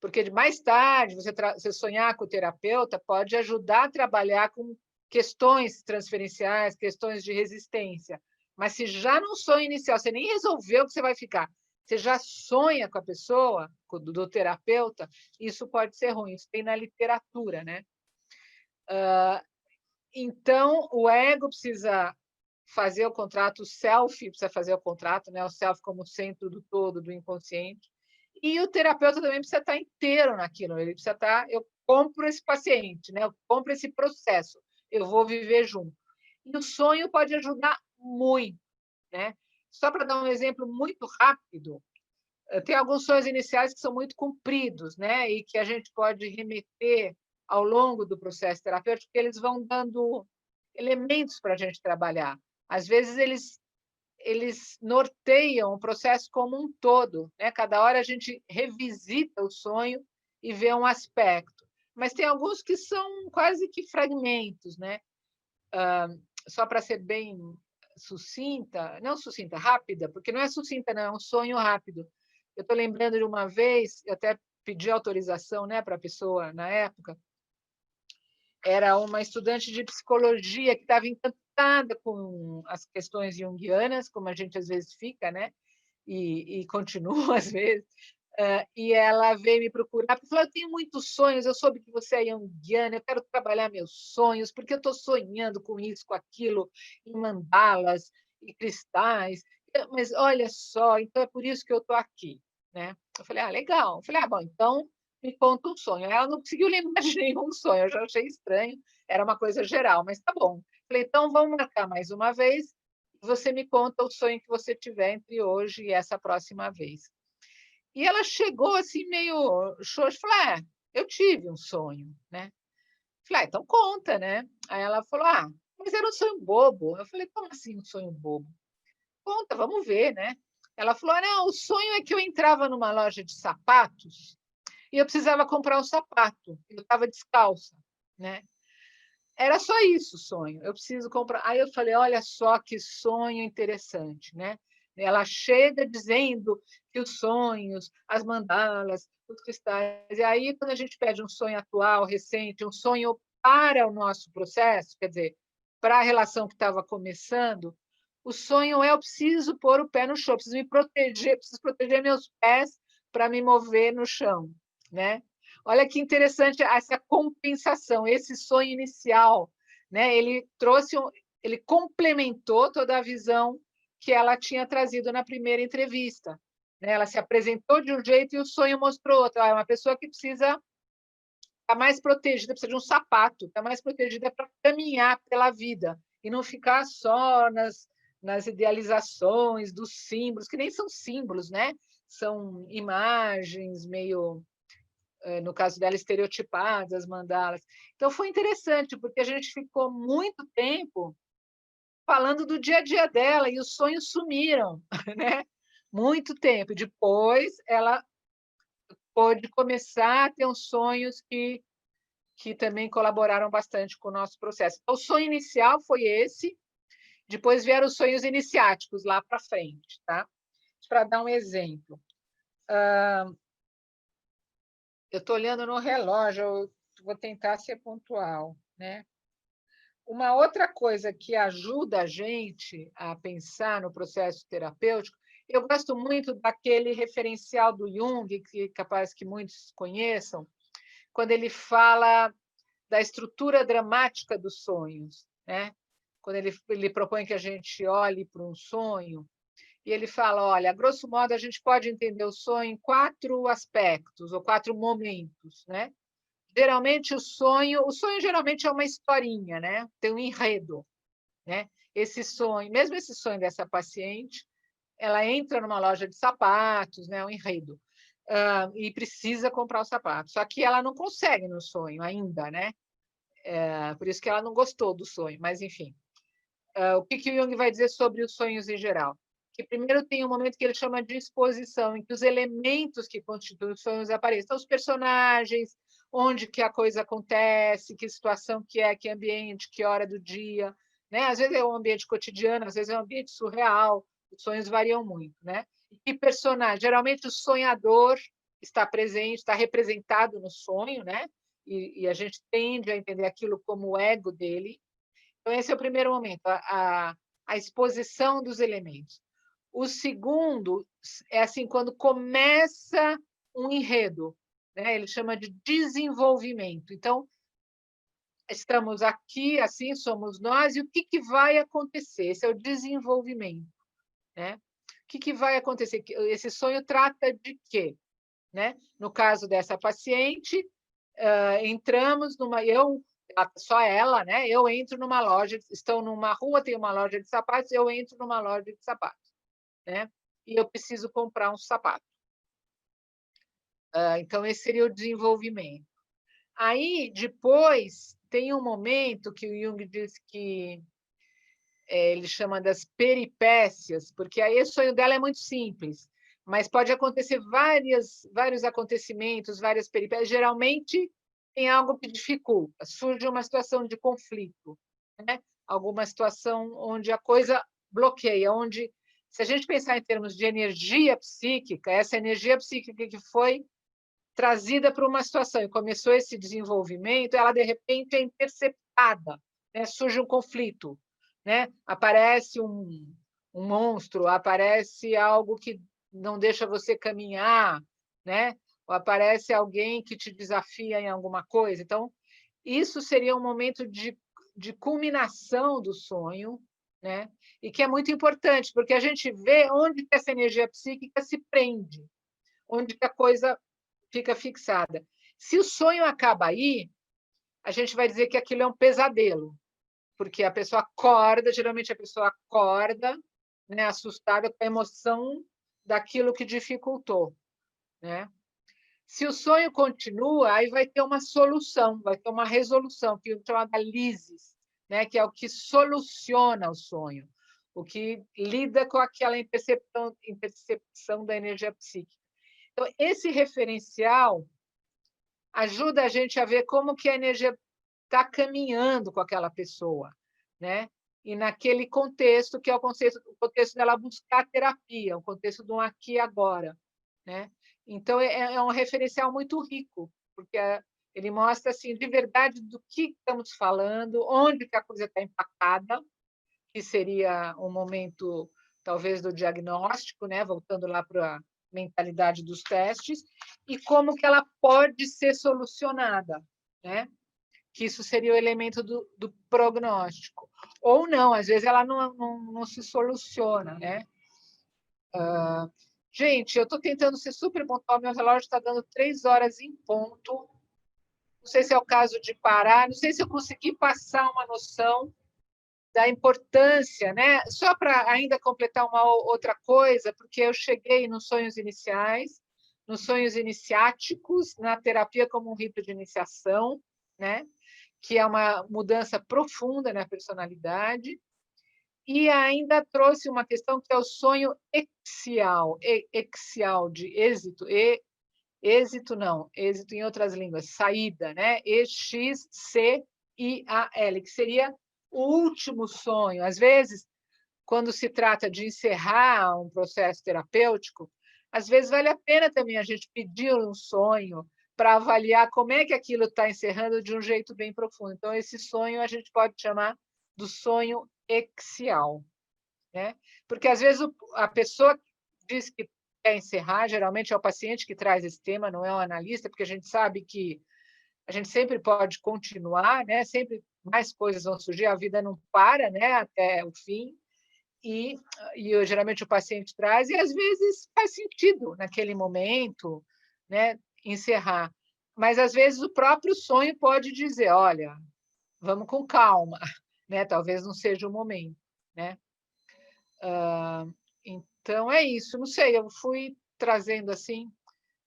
Porque mais tarde, você sonhar com o terapeuta pode ajudar a trabalhar com questões transferenciais, questões de resistência. Mas se já no sonho inicial, você nem resolveu que você vai ficar, você já sonha com a pessoa, do terapeuta, isso pode ser ruim. Isso tem na literatura, né? Então, o ego precisa fazer o contrato, o self precisa fazer o contrato, né? O self como centro do todo, do inconsciente. E o terapeuta também precisa estar inteiro naquilo. Ele precisa estar, eu compro esse paciente, né? Eu compro esse processo, eu vou viver junto. E o sonho pode ajudar muito, né? Só para dar um exemplo muito rápido, tem alguns sonhos iniciais que são muito compridos, né? E que a gente pode remeter ao longo do processo terapêutico, porque eles vão dando elementos para a gente trabalhar. Às vezes, eles norteiam o processo como um todo, né? Cada hora a gente revisita o sonho e vê um aspecto. Mas tem alguns que são quase que fragmentos, né? Só para ser bem sucinta, não sucinta, rápida, porque não é sucinta, não, é um sonho rápido. Eu estou lembrando de uma vez, eu até pedi autorização, né, para a pessoa na época, era uma estudante de psicologia que estava encantada com as questões junguianas, como a gente às vezes fica, né? E continua às vezes. E ela veio me procurar e falou: eu tenho muitos sonhos, eu soube que você é junguiana, eu quero trabalhar meus sonhos, porque eu estou sonhando com isso, com aquilo, em mandalas, e cristais. Mas olha só, então é por isso que eu estou aqui, né? Eu falei: ah, legal. Eu falei: ah, bom, então me conta um sonho. Ela não conseguiu lembrar de nenhum sonho, eu já achei estranho, era uma coisa geral, mas tá bom. Eu falei: então vamos marcar mais uma vez, você me conta o sonho que você tiver entre hoje e essa próxima vez. E ela chegou assim meio xoxa, falou: ah, eu tive um sonho, né? Falei: ah, então conta, né? Aí ela falou: ah, mas era um sonho bobo. Eu falei: como assim um sonho bobo? Conta, vamos ver, né? Ela falou: ah, não, o sonho é que eu entrava numa loja de sapatos e eu precisava comprar um sapato. Eu estava descalça, né? Era só isso o sonho. Eu preciso comprar. Aí eu falei: olha só que sonho interessante, né? Ela chega dizendo que os sonhos, as mandalas, os cristais. E aí, quando a gente pede um sonho atual, recente, um sonho para o nosso processo, quer dizer, para a relação que estava começando, o sonho é: eu preciso pôr o pé no chão, preciso me proteger, preciso proteger meus pés para me mover no chão, né? Olha que interessante essa compensação, esse sonho inicial, né? Ele complementou toda a visão que ela tinha trazido na primeira entrevista, né? Ela se apresentou de um jeito e o sonho mostrou outro. É uma pessoa que precisa estar mais protegida, precisa de um sapato, estar mais protegida para caminhar pela vida e não ficar só nas idealizações dos símbolos, que nem são símbolos, né? São imagens meio, no caso dela, estereotipadas, as mandalas. Então, foi interessante, porque a gente ficou muito tempo falando do dia a dia dela e os sonhos sumiram, né? Muito tempo. Depois, ela pôde começar a ter uns sonhos que também colaboraram bastante com o nosso processo. Então, o sonho inicial foi esse, depois vieram os sonhos iniciáticos lá para frente, tá? Para dar um exemplo. Eu estou olhando no relógio, eu vou tentar ser pontual, né? Uma outra coisa que ajuda a gente a pensar no processo terapêutico, eu gosto muito daquele referencial do Jung, que é capaz que muitos conheçam, quando ele fala da estrutura dramática dos sonhos, né? Quando ele propõe que a gente olhe para um sonho, e ele fala: olha, a grosso modo, a gente pode entender o sonho em 4 aspectos, ou 4 momentos, né? Geralmente, o sonho geralmente é uma historinha, né? Tem um enredo, né? Esse sonho, mesmo esse sonho dessa paciente, ela entra numa loja de sapatos, né? Um enredo. E precisa comprar o sapato. Só que ela não consegue no sonho ainda, né? Por isso que ela não gostou do sonho, mas enfim. O que o Jung vai dizer sobre os sonhos em geral? Que primeiro tem um momento que ele chama de exposição, em que os elementos que constituem os sonhos aparecem. Então, os personagens, onde que a coisa acontece, que situação que é, que ambiente, que hora do dia. né? Às vezes é um ambiente cotidiano, às vezes é um ambiente surreal, os sonhos variam muito, né? E personagem, geralmente o sonhador está presente, está representado no sonho, né? E a gente tende a entender aquilo como o ego dele. Então, esse é o primeiro momento, a exposição dos elementos. O segundo é assim, quando começa um enredo, né? Ele chama de desenvolvimento. Então, estamos aqui, assim somos nós, e o que vai acontecer? Esse é o desenvolvimento, né? O que vai acontecer? Esse sonho trata de quê? Né? No caso dessa paciente, entramos numa... só ela, né? Eu entro numa loja, estou numa rua, tem uma loja de sapatos, eu entro numa loja de sapatos, né? E eu preciso comprar um sapato. Então, esse seria o desenvolvimento. Aí, depois, tem um momento que o Jung diz que ele chama das peripécias, porque aí o sonho dela é muito simples, mas pode acontecer vários acontecimentos, várias peripécias. Geralmente, tem algo que dificulta, surge uma situação de conflito, né? Alguma situação onde a coisa bloqueia, onde, se a gente pensar em termos de energia psíquica, essa energia psíquica que foi trazida para uma situação e começou esse desenvolvimento, ela, de repente, é interceptada, né? Surge um conflito, né? Aparece um monstro, aparece algo que não deixa você caminhar, né? Ou aparece alguém que te desafia em alguma coisa. Então, isso seria um momento de culminação do sonho, né? E que é muito importante, porque a gente vê onde que essa energia psíquica se prende, onde que a coisa fica fixada. Se o sonho acaba aí, a gente vai dizer que aquilo é um pesadelo, porque a pessoa acorda, geralmente a pessoa acorda, né, assustada com a emoção daquilo que dificultou, né? Se o sonho continua, aí vai ter uma solução, vai ter uma resolução, que é chamada lisis, né, que é o que soluciona o sonho, o que lida com aquela intercepção da energia psíquica. Então, esse referencial ajuda a gente a ver como que a energia está caminhando com aquela pessoa, né? E naquele contexto, que é o contexto dela buscar terapia, o contexto do aqui e agora, né? Então, é um referencial muito rico, porque ele mostra, assim, de verdade do que estamos falando, onde que a coisa está empacada, que seria um momento, talvez, do diagnóstico, né? Voltando lá para a mentalidade dos testes, e como que ela pode ser solucionada, né? Que isso seria o elemento do prognóstico. Ou não, às vezes ela não se soluciona, né? Gente, eu estou tentando ser super pontual, meu relógio está dando 3 horas em ponto. Não sei se é o caso de parar, não sei se eu consegui passar uma noção da importância, né? Só para ainda completar uma outra coisa, porque eu cheguei nos sonhos iniciais, nos sonhos iniciáticos, na terapia como um rito de iniciação, né? Que é uma mudança profunda na personalidade, e ainda trouxe uma questão que é o sonho exial, exial de êxito, êxito não, êxito em outras línguas, saída, né? E-X-C-I-A-L, que seria o último sonho. Às vezes, quando se trata de encerrar um processo terapêutico, às vezes vale a pena também a gente pedir um sonho para avaliar como é que aquilo está encerrando de um jeito bem profundo. Então, esse sonho a gente pode chamar do sonho exial, né? Porque, às vezes, a pessoa diz que quer encerrar, geralmente é o paciente que traz esse tema, não é o analista, porque a gente sabe que a gente sempre pode continuar, né? Sempre mais coisas vão surgir, a vida não para, né? Até o fim, e geralmente o paciente traz, e às vezes faz sentido naquele momento, né? Encerrar. Mas às vezes o próprio sonho pode dizer, olha, vamos com calma, né? Talvez não seja o momento, né? Então é isso, não sei, eu fui trazendo assim.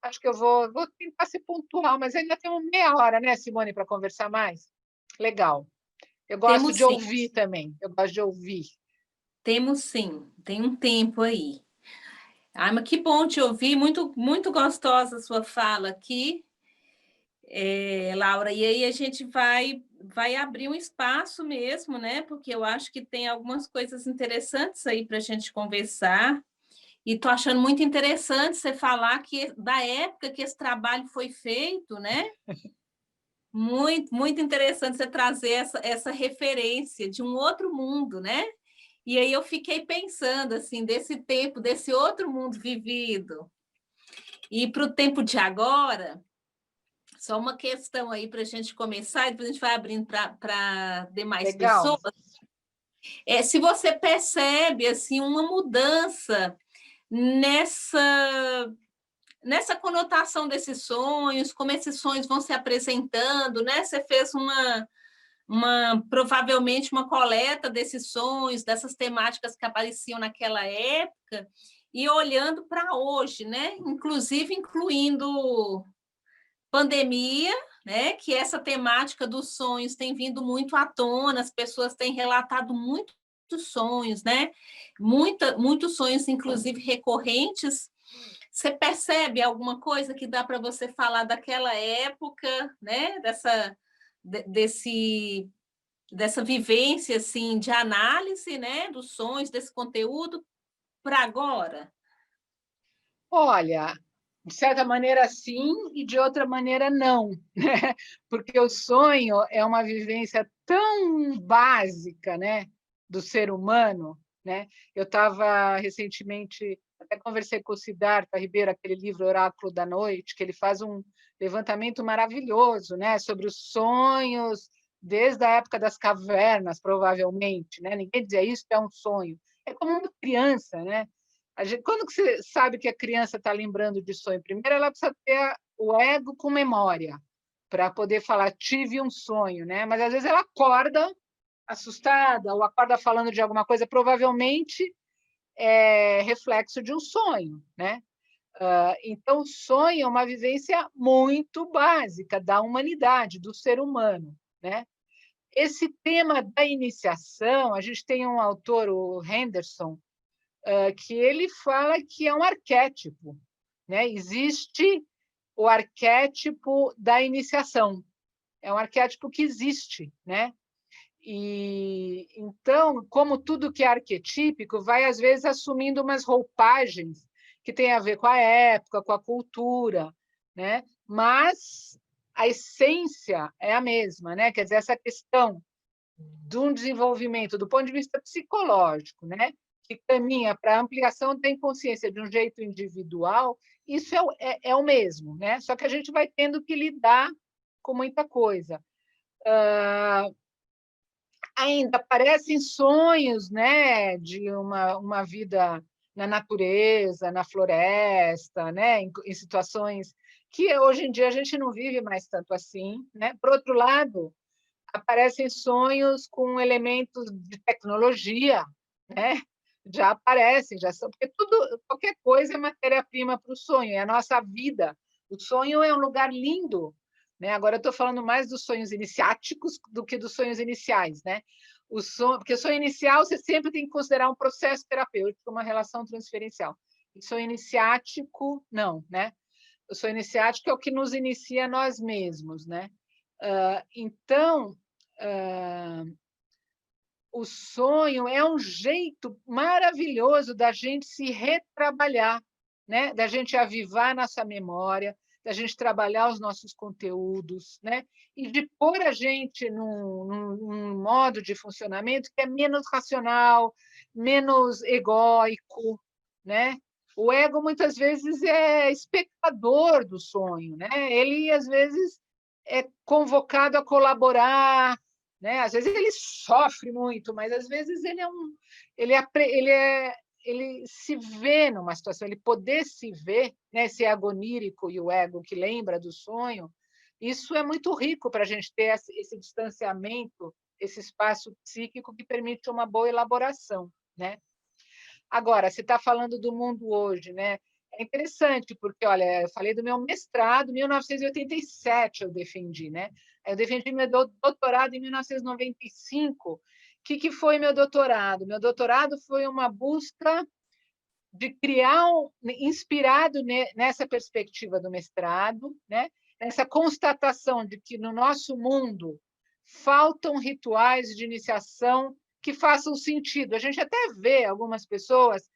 Acho que eu vou tentar ser pontual, mas ainda tem uma meia hora, né, Simone, para conversar mais? Legal. Eu gosto Temos de sim, ouvir também, eu gosto de ouvir. temos sim, tem um tempo aí. Ai, mas que bom te ouvir, muito, muito gostosa a sua fala aqui, Laura. E aí a gente vai vai abrir um espaço mesmo, né? Porque eu acho que tem algumas coisas interessantes aí para a gente conversar. E estou achando muito interessante você falar que da época que esse trabalho foi feito, né? Muito, muito interessante você trazer essa referência de um outro mundo, né? E aí eu fiquei pensando assim, desse tempo, desse outro mundo vivido, e para o tempo de agora, só uma questão aí para a gente começar, e depois a gente vai abrindo para demais Legal. pessoas. Se você percebe assim uma mudança nessa conotação desses sonhos, como esses sonhos vão se apresentando, né? Você fez provavelmente uma coleta desses sonhos, dessas temáticas que apareciam naquela época, e olhando para hoje, né? Inclusive incluindo pandemia, né? Que essa temática dos sonhos tem vindo muito à tona, as pessoas têm relatado muitos sonhos, né? Muitos sonhos, inclusive recorrentes. Você percebe alguma coisa que dá para você falar daquela época, né? Dessa vivência assim de análise, né? Dos sonhos, desse conteúdo para agora? Olha, de certa maneira sim e de outra maneira não, né? Porque o sonho é uma vivência tão básica, né, do ser humano, né? Eu estava recentemente, até conversei com o Siddhartha Ribeiro, aquele livro Oráculo da Noite, que ele faz um levantamento maravilhoso, né, sobre os sonhos desde a época das cavernas, provavelmente, né? Ninguém dizia isso é um sonho. É como uma criança, né? Quando que você sabe que a criança está lembrando de sonho? Primeiro, ela precisa ter o ego com memória, para poder falar, tive um sonho, né? Mas às vezes ela acorda assustada, ou acorda falando de alguma coisa, provavelmente é reflexo de um sonho, né? Então, o sonho é uma vivência muito básica da humanidade, do ser humano, né? Esse tema da iniciação, a gente tem um autor, o Henderson, que ele fala que é um arquétipo, né? Existe o arquétipo da iniciação, é um arquétipo que existe, né? E então, como tudo que é arquetípico, vai às vezes assumindo umas roupagens que têm a ver com a época, com a cultura, né? Mas a essência é a mesma, né? Quer dizer, essa questão de um desenvolvimento do ponto de vista psicológico, né? Que caminha para a ampliação da inconsciência de um jeito individual, isso é o mesmo, né? Só que a gente vai tendo que lidar com muita coisa. Ainda aparecem sonhos, né, de uma vida na natureza, na floresta, né, em situações que hoje em dia a gente não vive mais tanto assim, né? Por outro lado, aparecem sonhos com elementos de tecnologia, né? Já aparecem, já são, porque tudo, qualquer coisa é matéria-prima para o sonho, é a nossa vida. O sonho é um lugar lindo, né? Agora eu estou falando mais dos sonhos iniciáticos do que dos sonhos iniciais, né? O sonho, porque o sonho inicial você sempre tem que considerar um processo terapêutico, uma relação transferencial. O sonho iniciático, não, né? O sonho iniciático é o que nos inicia a nós mesmos, né? Então, o sonho é um jeito maravilhoso da gente se retrabalhar, né? Da gente avivar nossa memória, da gente trabalhar os nossos conteúdos, né? E de pôr a gente num modo de funcionamento que é menos racional, menos egóico, né? O ego muitas vezes é espectador do sonho, né? Ele às vezes é convocado a colaborar, né? Às vezes ele sofre muito, mas às vezes ele se vê numa situação, ele poder se ver, né? Esse ego onírico e o ego que lembra do sonho, isso é muito rico para a gente ter esse distanciamento, esse espaço psíquico que permite uma boa elaboração, né? Agora, você está falando do mundo hoje, né? É interessante, porque, olha, eu falei do meu mestrado, em 1987 eu defendi, né? Eu defendi meu doutorado em 1995. O que foi meu doutorado? Meu doutorado foi uma busca de criar, inspirado nessa perspectiva do mestrado, né? Essa constatação de que no nosso mundo faltam rituais de iniciação que façam sentido. A gente até vê algumas pessoas,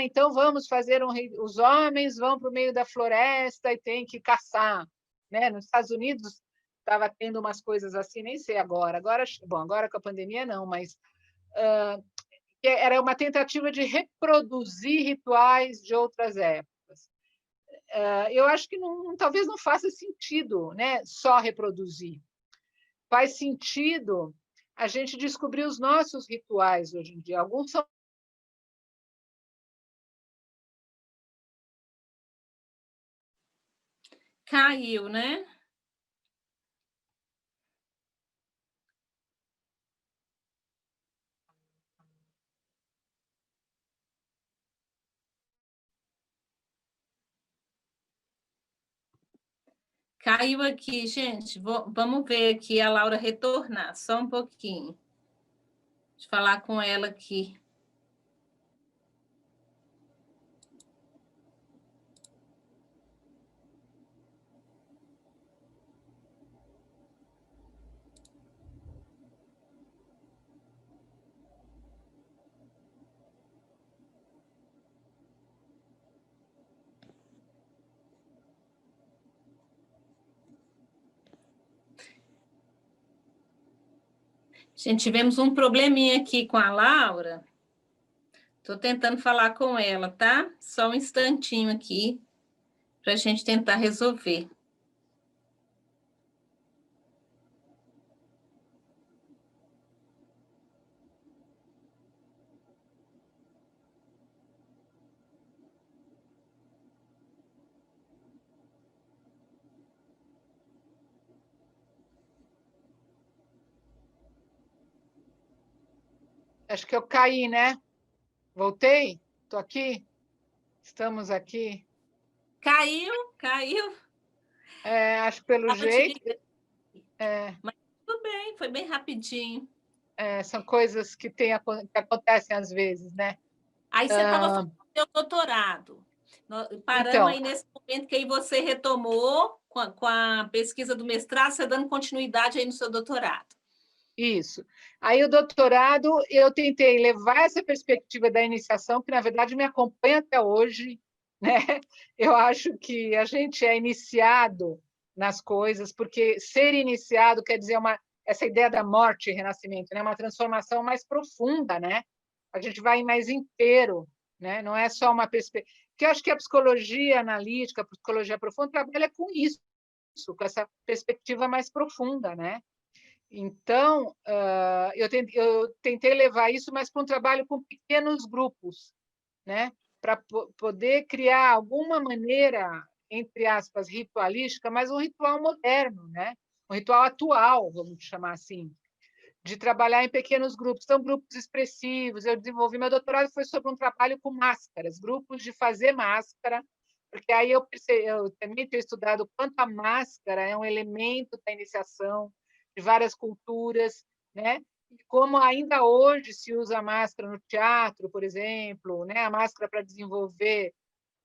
então vamos fazer os homens vão para o meio da floresta e tem que caçar, né? Nos Estados Unidos estava tendo umas coisas assim, nem sei agora. Bom, agora com a pandemia não, mas era uma tentativa de reproduzir rituais de outras épocas. Eu acho que talvez não faça sentido, né, só reproduzir. Faz sentido a gente descobrir os nossos rituais hoje em dia. Alguns são Caiu, né? Caiu aqui, gente. Vamos ver aqui a Laura retornar, só um pouquinho. Deixa eu falar com ela aqui. Gente, tivemos um probleminha aqui com a Laura. Estou tentando falar com ela, tá? Só um instantinho aqui para a gente tentar resolver. Acho que eu caí, né? Voltei? Estou aqui? Estamos aqui? Caiu, caiu. Acho que pelo jeito. Mas tudo bem, foi bem rapidinho. São coisas que acontecem às vezes, né? Aí você estava fazendo seu doutorado. Paramos Então, aí nesse momento que aí você retomou com a pesquisa do mestrado, você dando continuidade aí no seu doutorado. isso. Aí o doutorado, eu tentei levar essa perspectiva da iniciação, que na verdade me acompanha até hoje, né? Eu acho que a gente é iniciado nas coisas, porque ser iniciado quer dizer essa ideia da morte e renascimento, né? Uma transformação mais profunda, né? A gente vai mais inteiro, né? Não é só uma perspectiva. Porque eu acho que a psicologia analítica, a psicologia profunda, trabalha com isso, com essa perspectiva mais profunda, né? Então, eu tentei levar isso, mas para um trabalho com pequenos grupos, né? Para poder criar alguma maneira, entre aspas, ritualística, mas um ritual moderno, né? Um ritual atual, vamos chamar assim, de trabalhar em pequenos grupos. São grupos expressivos. Eu desenvolvi, meu doutorado foi sobre um trabalho com máscaras, grupos de fazer máscara, porque aí eu também tenho estudado o quanto a máscara é um elemento da iniciação de várias culturas, né? E como ainda hoje se usa máscara no teatro, por exemplo, né? A máscara para desenvolver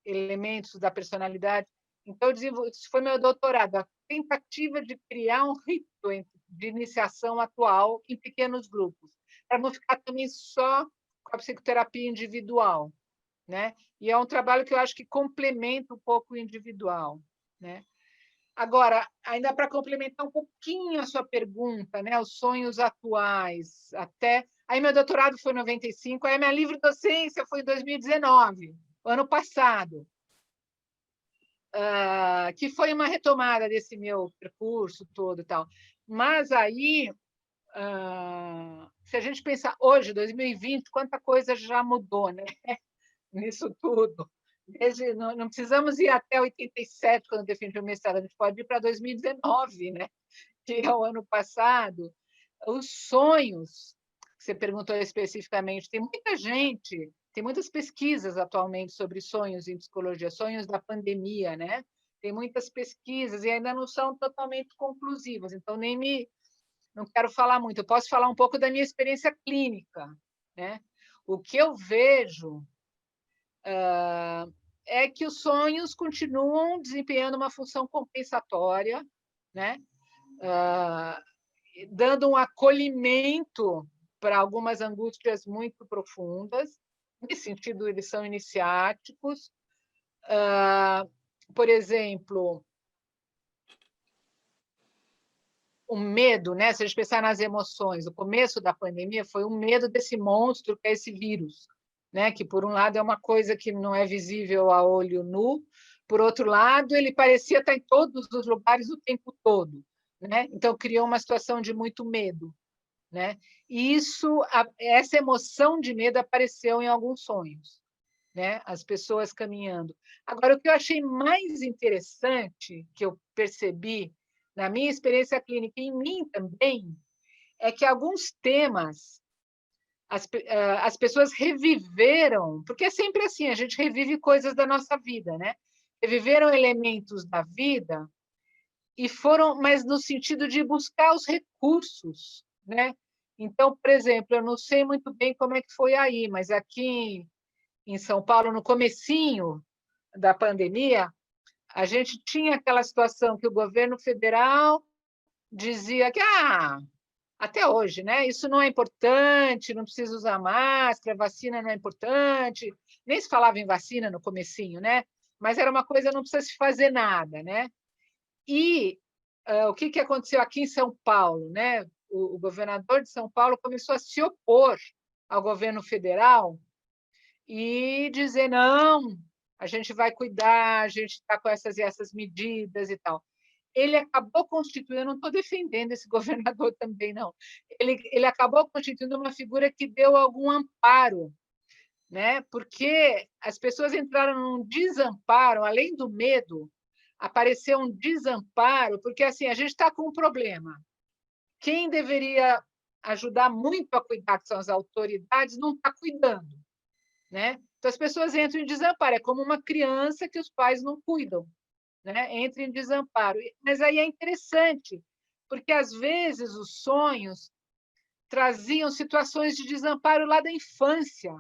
elementos da personalidade. Então, isso foi meu doutorado, a tentativa de criar um rito de iniciação atual em pequenos grupos, para não ficar também só com a psicoterapia individual, né? E é um trabalho que eu acho que complementa um pouco o individual, né? Agora, ainda para complementar um pouquinho a sua pergunta, né, os sonhos atuais, até aí meu doutorado foi em 95, aí minha livre docência foi em 2019, ano passado. Que foi uma retomada desse meu percurso todo e tal. Mas aí, se a gente pensar hoje, 2020, quanta coisa já mudou, né? Nisso tudo. Não precisamos ir até 87, quando eu defendi o mestrado, a gente pode ir para 2019, né? Que é o ano passado. Os sonhos, que você perguntou especificamente, tem muita gente, tem muitas pesquisas atualmente sobre sonhos em psicologia, sonhos da pandemia, né? Tem muitas pesquisas e ainda não são totalmente conclusivas, então não quero falar muito. Eu posso falar um pouco da minha experiência clínica, né? O que eu vejo é que os sonhos continuam desempenhando uma função compensatória, né? dando um acolhimento para algumas angústias muito profundas. Nesse sentido, eles são iniciáticos. Por exemplo, o medo, né? Se a gente pensar nas emoções, o começo da pandemia foi o medo desse monstro que é esse vírus, né? Que, por um lado, é uma coisa que não é visível a olho nu, por outro lado, ele parecia estar em todos os lugares o tempo todo, né? Então, criou uma situação de muito medo, né? E essa emoção de medo apareceu em alguns sonhos, né? As pessoas caminhando. Agora, o que eu achei mais interessante, que eu percebi na minha experiência clínica, e em mim também, é que alguns temas as pessoas reviveram, porque é sempre assim, a gente revive coisas da nossa vida, né? Reviveram elementos da vida e foram, mas no sentido de buscar os recursos, né? Então, por exemplo, eu não sei muito bem como é que foi aí, mas aqui em São Paulo, no comecinho da pandemia, a gente tinha aquela situação que o governo federal dizia que até hoje, né? Isso não é importante, não precisa usar máscara, vacina não é importante. Nem se falava em vacina no comecinho, né? Mas era uma coisa, não precisa se fazer nada, né? E o que aconteceu aqui em São Paulo, né? O governador de São Paulo começou a se opor ao governo federal e dizer não, a gente vai cuidar, a gente está com essas e essas medidas e tal. Ele acabou constituindo, eu não estou defendendo esse governador também, não. Ele acabou constituindo uma figura que deu algum amparo, né? Porque as pessoas entraram num desamparo, além do medo, apareceu um desamparo, porque assim, a gente está com um problema. Quem deveria ajudar muito a cuidar, que são as autoridades, não está cuidando, né? Então as pessoas entram em desamparo, é como uma criança que os pais não cuidam, né? Entra em desamparo. Mas aí é interessante, porque às vezes os sonhos traziam situações de desamparo lá da infância.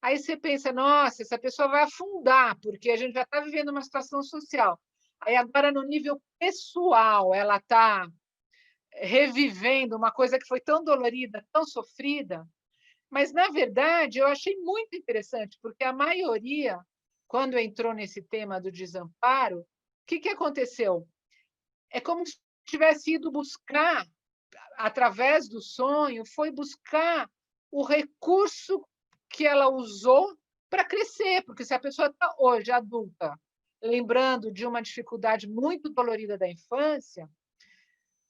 Aí você pensa, nossa, essa pessoa vai afundar, porque a gente já está vivendo uma situação social. Aí agora, no nível pessoal, ela está revivendo uma coisa que foi tão dolorida, tão sofrida. Mas, na verdade, eu achei muito interessante, porque a maioria, quando entrou nesse tema do desamparo, o que aconteceu? É como se tivesse ido buscar, através do sonho, foi buscar o recurso que ela usou para crescer, porque se a pessoa está hoje adulta, lembrando de uma dificuldade muito dolorida da infância,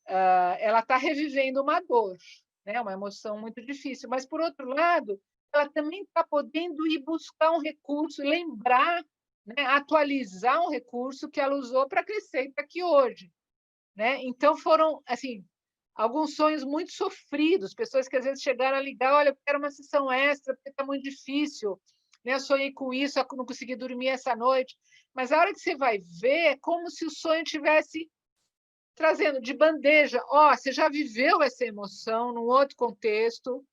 ela está revivendo uma dor, né? Uma emoção muito difícil. Mas, por outro lado, ela também está podendo ir buscar um recurso, lembrar, né? Atualizar um recurso que ela usou para crescer e está aqui hoje, né? Então, foram assim alguns sonhos muito sofridos, pessoas que às vezes chegaram a ligar, olha, eu quero uma sessão extra, porque está muito difícil, né? Eu sonhei com isso, eu não consegui dormir essa noite. Mas a hora que você vai ver, é como se o sonho tivesse trazendo de bandeja, você já viveu essa emoção num outro contexto,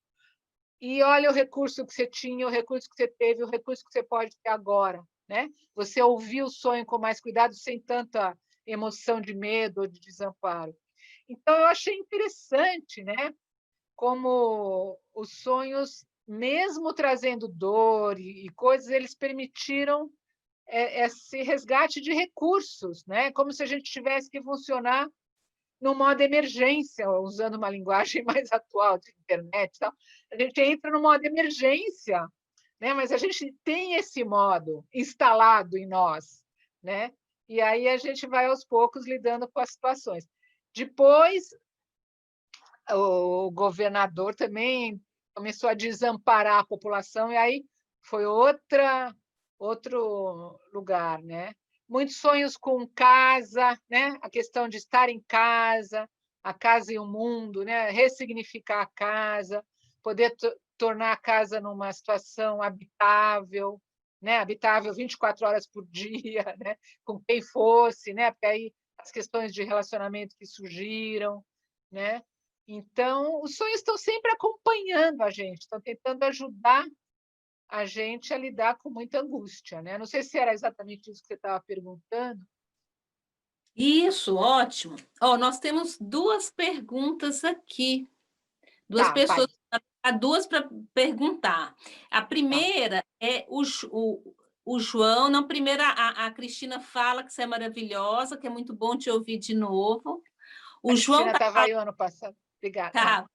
e olha o recurso que você tinha, o recurso que você teve, o recurso que você pode ter agora, né? Você ouviu o sonho com mais cuidado, sem tanta emoção de medo ou de desamparo. Então, eu achei interessante, né? Como os sonhos, mesmo trazendo dor e coisas, eles permitiram esse resgate de recursos, né? Como se a gente tivesse que funcionar no modo emergência, usando uma linguagem mais atual de internet. Tal. A gente entra no modo emergência, né? Mas a gente tem esse modo instalado em nós, né? E aí a gente vai aos poucos lidando com as situações. Depois, o governador também começou a desamparar a população, e aí foi outro lugar, né? Muitos sonhos com casa, né? A questão de estar em casa, a casa e o mundo, né? Ressignificar a casa, poder tornar a casa numa situação habitável, né? Habitável 24 horas por dia, né? Com quem fosse, né? Porque aí as questões de relacionamento que surgiram, né? Então, os sonhos estão sempre acompanhando a gente, estão tentando ajudar a gente a lidar com muita angústia, né? Não sei se era exatamente isso que você estava perguntando. Isso, ótimo. Ó, nós temos duas perguntas aqui. Duas Tá, vai. pessoas, há duas para perguntar. A Tá. primeira é o João. Não, primeiro a Cristina fala que você é maravilhosa, que é muito bom te ouvir de novo. A O João Cristina está estava aí o ano passado. Obrigada. tá,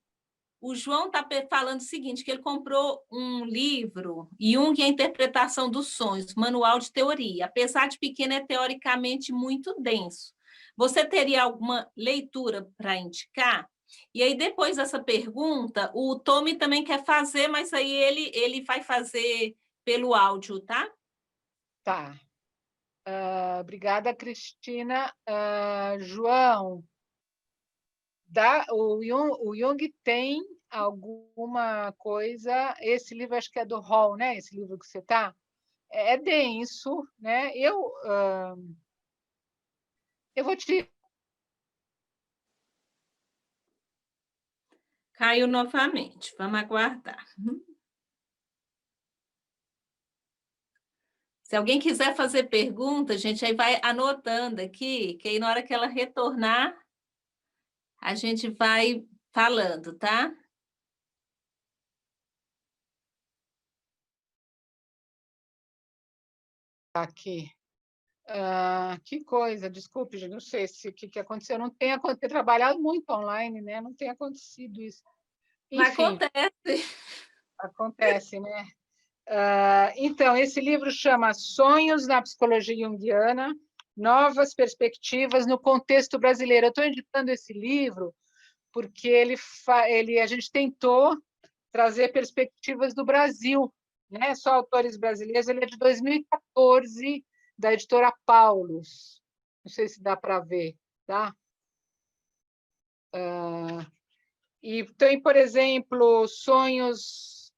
o João tá falando o seguinte, que ele comprou um livro, Jung e a Interpretação dos Sonhos, Manual de Teoria. Apesar de pequeno, é teoricamente muito denso. Você teria alguma leitura para indicar? E aí, depois dessa pergunta, o Tommy também quer fazer, mas aí ele vai fazer pelo áudio, tá? Tá. Obrigada, Cristina. João, o Jung tem alguma coisa. Esse livro acho que é do Hall, né? Esse livro que você está. É denso, né? Eu vou te. Caiu novamente. Vamos aguardar. Se alguém quiser fazer pergunta, gente, aí vai anotando aqui, que aí na hora que ela retornar, a gente vai falando, tá? Aqui. Que coisa, desculpe, gente, não sei se o que aconteceu. Não tem acontecido, trabalhado muito online, né? Não tem acontecido isso. Mas Enfim, acontece. acontece, né? Então, esse livro chama Sonhos na Psicologia Junguiana, Novas Perspectivas no Contexto Brasileiro. Eu estou indicando esse livro porque a gente tentou trazer perspectivas do Brasil, né? Só autores brasileiros. Ele é de 2014, da editora Paulus. Não sei se dá para ver, tá? E tem, por exemplo, sonhos.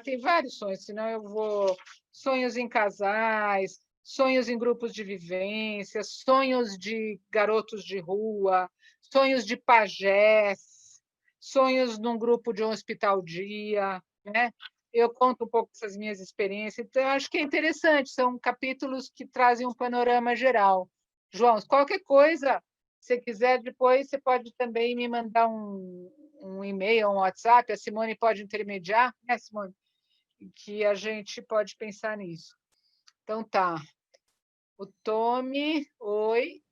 Tem vários sonhos, senão eu vou. Sonhos em casais, sonhos em grupos de vivência, sonhos de garotos de rua, sonhos de pajés, sonhos num grupo de um hospital-dia, né? Eu conto um pouco dessas minhas experiências, então acho que é interessante, são capítulos que trazem um panorama geral. João, qualquer coisa, se quiser, depois você pode também me mandar um e-mail, um WhatsApp, a Simone pode intermediar, né, Simone? Que a gente pode pensar nisso. Então, tá. O Tommy, oi,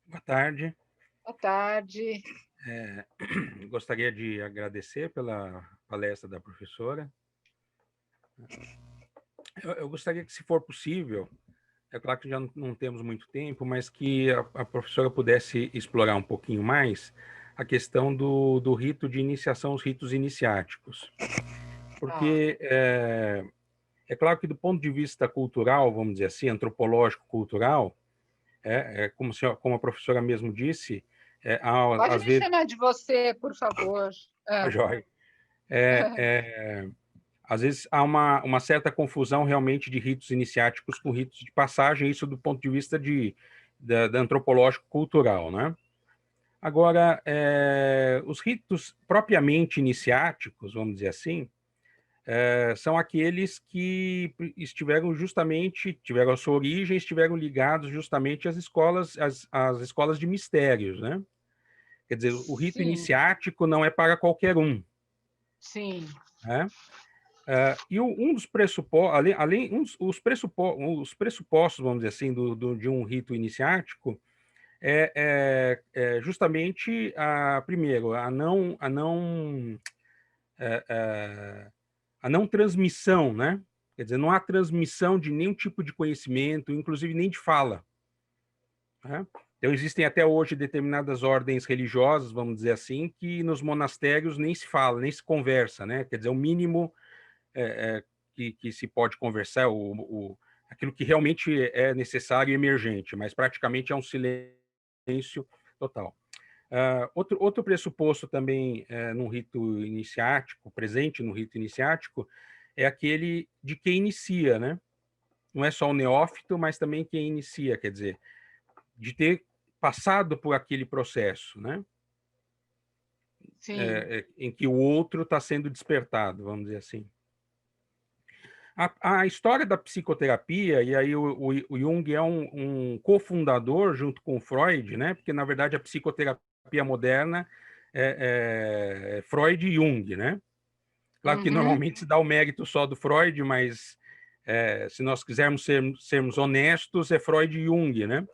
Boa tarde. boa tarde. Gostaria de agradecer pela palestra da professora. Eu gostaria que, se for possível, é claro que já não temos muito tempo, mas que a professora pudesse explorar um pouquinho mais a questão do rito de iniciação, os ritos iniciáticos. Porque é claro que, do ponto de vista cultural, vamos dizer assim, antropológico-cultural, como a professora mesmo disse, Pode às me vezes, chamar de você, por favor. a joia, às vezes há uma certa confusão realmente de ritos iniciáticos com ritos de passagem, isso do ponto de vista da antropológico-cultural, né? Agora, os ritos propriamente iniciáticos, vamos dizer assim, são aqueles que tiveram a sua origem, estiveram ligados justamente às escolas de mistérios, né? Quer dizer, o rito Sim, iniciático não é para qualquer um, sim, né? E um dos pressupostos, os pressupostos, vamos dizer assim, de um rito iniciático é justamente, primeiro, a não transmissão, né? Quer dizer, não há transmissão de nenhum tipo de conhecimento, inclusive nem de fala, né? Então, existem até hoje determinadas ordens religiosas, vamos dizer assim, que nos monastérios nem se fala, nem se conversa, né? Quer dizer, o mínimo que se pode conversar, aquilo que realmente é necessário e emergente, mas praticamente é um silêncio total. Outro pressuposto também no rito iniciático, presente no rito iniciático, é aquele de quem inicia, né? Não é só o neófito, mas também quem inicia, quer dizer, de ter passado por aquele processo, né? sim. Em que o outro está sendo despertado, vamos dizer assim. A história da psicoterapia, e aí o Jung é um cofundador junto com o Freud, né? Porque, na verdade, a psicoterapia moderna é Freud e Jung, né? Claro que normalmente se dá o mérito só do Freud, mas se nós quisermos sermos honestos, é Freud e Jung, né?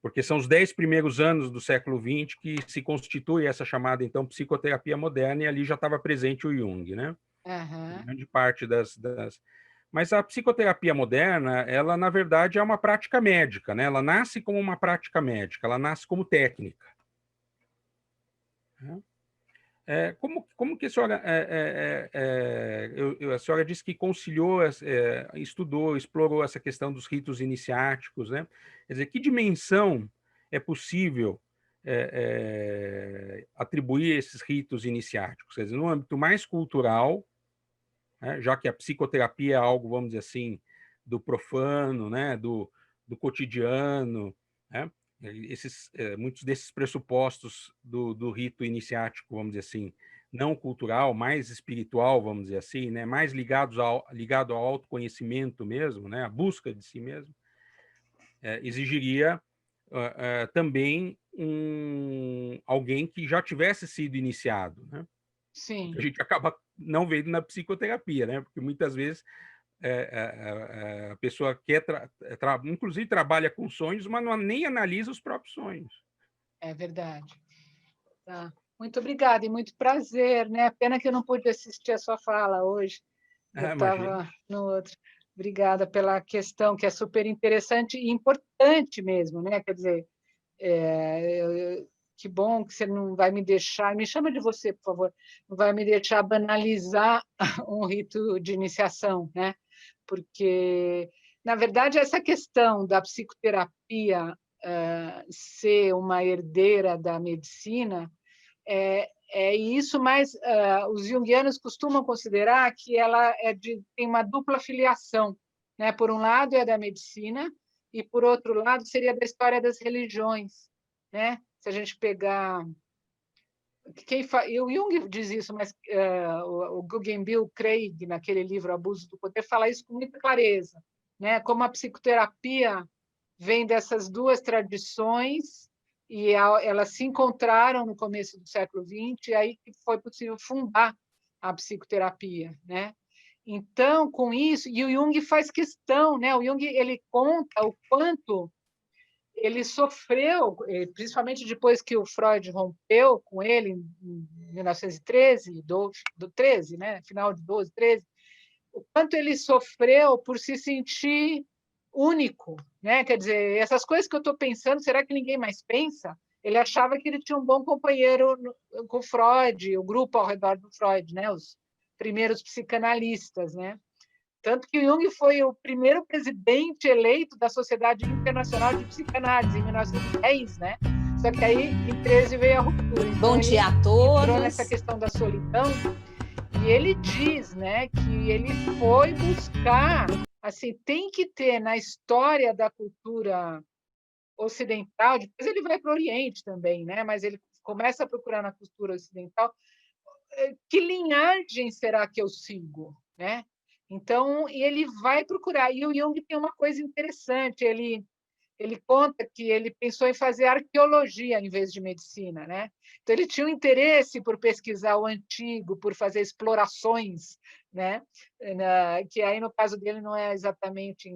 Porque são os 10 primeiros anos do século XX que se constitui essa chamada, então, psicoterapia moderna, e ali já estava presente o Jung, né? Grande parte Mas a psicoterapia moderna, ela, na verdade, é uma prática médica, né? Ela nasce como uma prática médica, ela nasce como técnica. Como que a senhora... a senhora disse que conciliou, estudou, explorou essa questão dos ritos iniciáticos, né? Quer dizer, que dimensão é possível atribuir esses ritos iniciáticos? Quer dizer, no âmbito mais cultural, né, já que a psicoterapia é algo, vamos dizer assim, do profano, né, do cotidiano, né? Muitos desses pressupostos do rito iniciático, vamos dizer assim, não cultural, mais espiritual, vamos dizer assim, né, mais ligado ao autoconhecimento mesmo, né, a busca de si mesmo, exigiria também alguém que já tivesse sido iniciado, né? Sim. A gente acaba não vendo na psicoterapia, né? Porque muitas vezes a pessoa inclusive trabalha com sonhos, mas nem analisa os próprios sonhos. É verdade. Tá. Muito obrigada e muito prazer, né? Pena que eu não pude assistir a sua fala hoje. Eu estava no outro. Obrigada pela questão, que é super interessante e importante mesmo, né? Quer dizer, que bom que você não vai me deixar, me chama de você, por favor, não vai me deixar banalizar um rito de iniciação, né? Porque, na verdade, essa questão da psicoterapia ser uma herdeira da medicina é isso, mas os junguianos costumam considerar que ela tem uma dupla filiação, né? Por um lado é da medicina e por outro lado seria da história das religiões, né? Se a gente pegar o Jung diz isso, mas o Guggenbill Craig, naquele livro Abuso do Poder, fala isso com muita clareza, né? Como a psicoterapia vem dessas duas tradições e elas se encontraram no começo do século XX, e aí que foi possível fundar a psicoterapia, né? Então, com isso, e o Jung faz questão, né? O Jung ele conta o quanto ele sofreu, principalmente depois que o Freud rompeu com ele em 1913, 13, né? Final de 12, 13, o quanto ele sofreu por se sentir único, né? Quer dizer, essas coisas que eu estou pensando, será que ninguém mais pensa? Ele achava que ele tinha um bom companheiro com Freud, o grupo ao redor do Freud, né? Os primeiros psicanalistas, né? Tanto que o Jung foi o primeiro presidente eleito da Sociedade Internacional de Psicanálise, em 1910, né? Só que aí, em 13, veio a ruptura. Então, bom dia a todos. Entrou nessa questão da solidão, e ele diz, né, que ele foi buscar, assim, tem que ter na história da cultura ocidental, depois ele vai para o Oriente também, né? Mas ele começa a procurar na cultura ocidental, que linhagem será que eu sigo, né? Então, e ele vai procurar. E o Jung tem uma coisa interessante, ele conta que ele pensou em fazer arqueologia em vez de medicina, né? Então ele tinha um interesse por pesquisar o antigo, por fazer explorações, né? Que aí no caso dele não é exatamente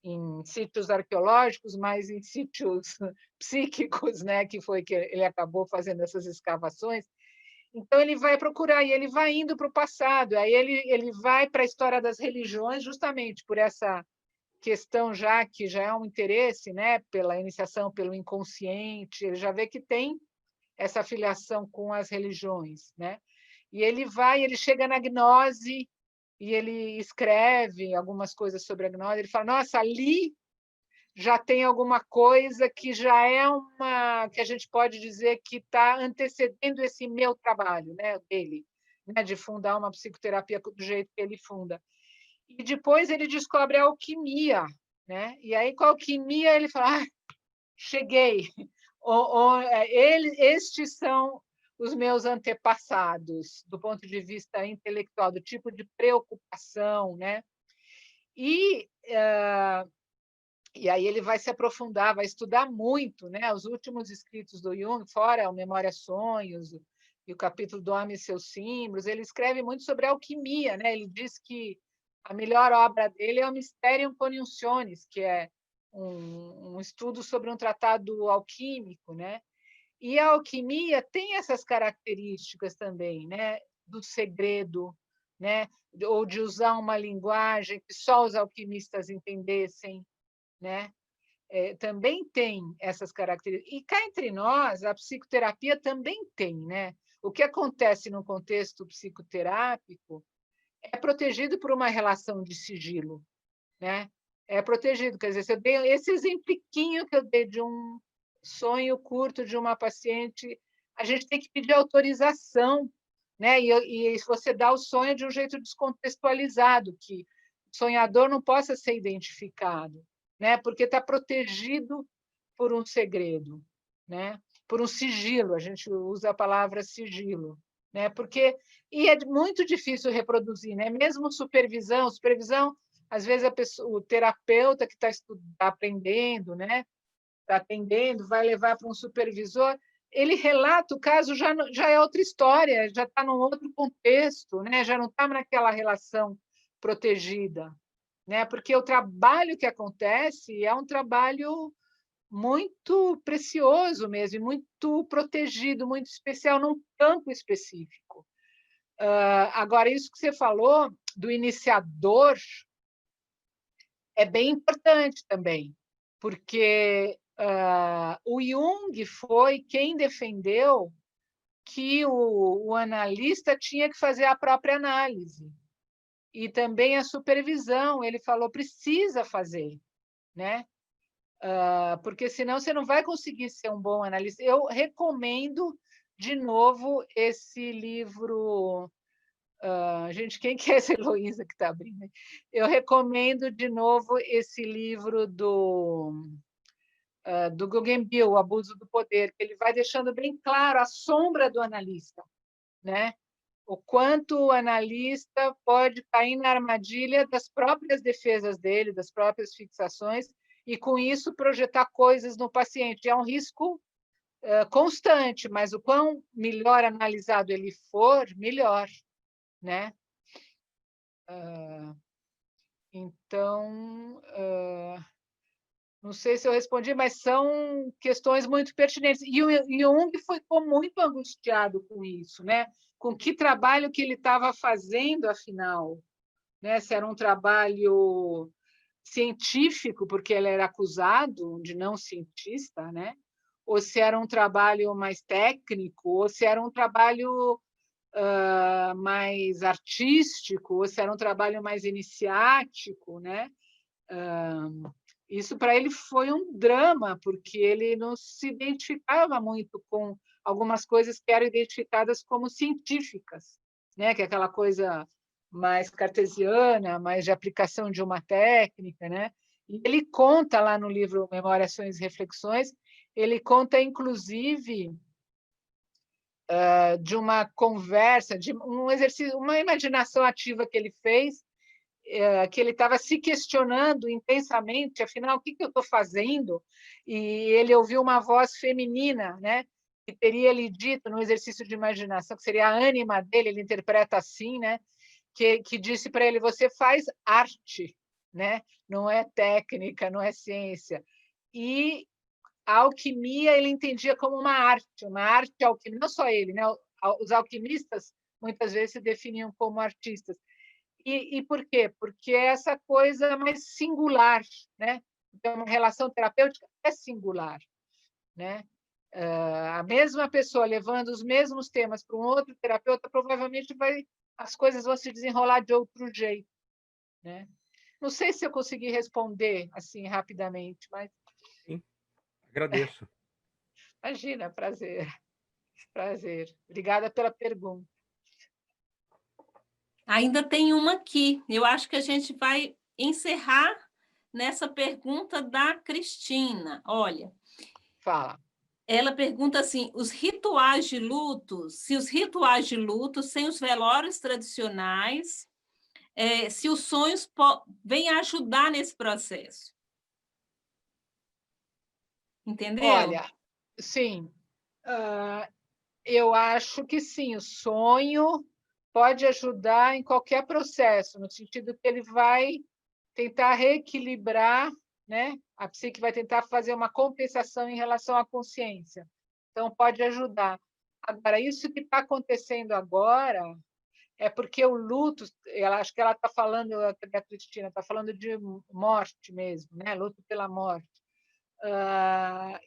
em sítios arqueológicos, mas em sítios psíquicos, né? Que foi que ele acabou fazendo essas escavações. Então, ele vai procurar, e ele vai indo para o passado, aí ele vai para a história das religiões, justamente por essa questão que já é um interesse, né, pela iniciação, pelo inconsciente, ele já vê que tem essa filiação com as religiões, né? E ele chega na gnose, e ele escreve algumas coisas sobre a gnose, ele fala, nossa, ali já tem alguma coisa que já é que a gente pode dizer que está antecedendo esse meu trabalho, né, dele, né, de fundar uma psicoterapia do jeito que ele funda. E depois ele descobre a alquimia, né? E aí com a alquimia ele fala, cheguei. Estes são os meus antepassados, do ponto de vista intelectual, do tipo de preocupação, né? E aí ele vai se aprofundar, vai estudar muito, né? Os últimos escritos do Jung, fora o Memória Sonhos e o capítulo do Homem e seus Símbolos, ele escreve muito sobre alquimia, né? Ele diz que a melhor obra dele é o Mysterium Coniunctionis, que é um estudo sobre um tratado alquímico, né? E a alquimia tem essas características também, né? Do segredo, né? Ou de usar uma linguagem que só os alquimistas entendessem, né? Também tem essas características. E cá entre nós, a psicoterapia também tem, né? O que acontece no contexto psicoterápico é protegido por uma relação de sigilo, né? É protegido, quer dizer, se eu dei esse exempliquinho que eu dei de um sonho curto de uma paciente, a gente tem que pedir autorização, né? E você dá o sonho de um jeito descontextualizado, que o sonhador não possa ser identificado, né? Porque está protegido por um segredo, né? Por um sigilo, a gente usa a palavra sigilo, né? Porque é muito difícil reproduzir, né? Mesmo supervisão, às vezes o terapeuta que está aprendendo, né? Está atendendo, vai levar para um supervisor, ele relata o caso, já é outra história, já está num outro contexto, né? Já não está naquela relação protegida, né? Porque o trabalho que acontece é um trabalho muito precioso mesmo, muito protegido, muito especial, num campo específico. Agora, isso que você falou do iniciador é bem importante também, porque o Jung foi quem defendeu que o analista tinha que fazer a própria análise. E também a supervisão, ele falou, precisa fazer, né? Porque senão você não vai conseguir ser um bom analista. Eu recomendo, de novo, esse livro. Gente, quem que é essa Heloísa que está abrindo? Eu recomendo, de novo, esse livro do Guggenbill, O Abuso do Poder, que ele vai deixando bem claro a sombra do analista, né? O quanto o analista pode cair na armadilha das próprias defesas dele, das próprias fixações, e, com isso, projetar coisas no paciente. É um risco constante, mas o quão melhor analisado ele for, melhor, né? Então, não sei se eu respondi, mas são questões muito pertinentes. E o Jung ficou muito angustiado com isso, né? Com que trabalho que ele estava fazendo, afinal, né? Se era um trabalho científico, porque ele era acusado de não cientista, né? Ou se era um trabalho mais técnico, ou se era um trabalho mais artístico, ou se era um trabalho mais iniciático, né? Isso para ele foi um drama, porque ele não se identificava muito com algumas coisas que eram identificadas como científicas, né? Que é aquela coisa mais cartesiana, mais de aplicação de uma técnica, né? E ele conta lá no livro Memórias, Sonhos e Reflexões, ele conta, inclusive, de uma conversa, de um exercício, uma imaginação ativa que ele fez, que ele estava se questionando intensamente, afinal, o que eu estou fazendo? E ele ouviu uma voz feminina, né? Que teria lhe dito, no exercício de imaginação, que seria a ânima dele, ele interpreta assim, né? Que disse para ele, você faz arte, né? Não é técnica, não é ciência. E a alquimia ele entendia como uma arte alquimia, não só ele, né? Os alquimistas muitas vezes se definiam como artistas. E por quê? Porque essa coisa mais singular, né? Então, uma relação terapêutica é singular, né? A mesma pessoa levando os mesmos temas para um outro terapeuta, provavelmente as coisas vão se desenrolar de outro jeito, né? Não sei se eu consegui responder assim rapidamente, mas Sim, agradeço. Imagina, prazer. Prazer. Obrigada pela pergunta. Ainda tem uma aqui. Eu acho que a gente vai encerrar nessa pergunta da Cristina. Olha, Fala. Ela pergunta assim, os rituais de luto, se os rituais de luto, sem os velórios tradicionais, se os sonhos vêm ajudar nesse processo. Entendeu? Olha, sim, eu acho que sim, o sonho pode ajudar em qualquer processo, no sentido que ele vai tentar reequilibrar, né? A psique vai tentar fazer uma compensação em relação à consciência. Então, pode ajudar. Agora, isso que está acontecendo agora é porque o luto, acho que ela está falando, a Cristina está falando de morte mesmo, né? Luto pela morte.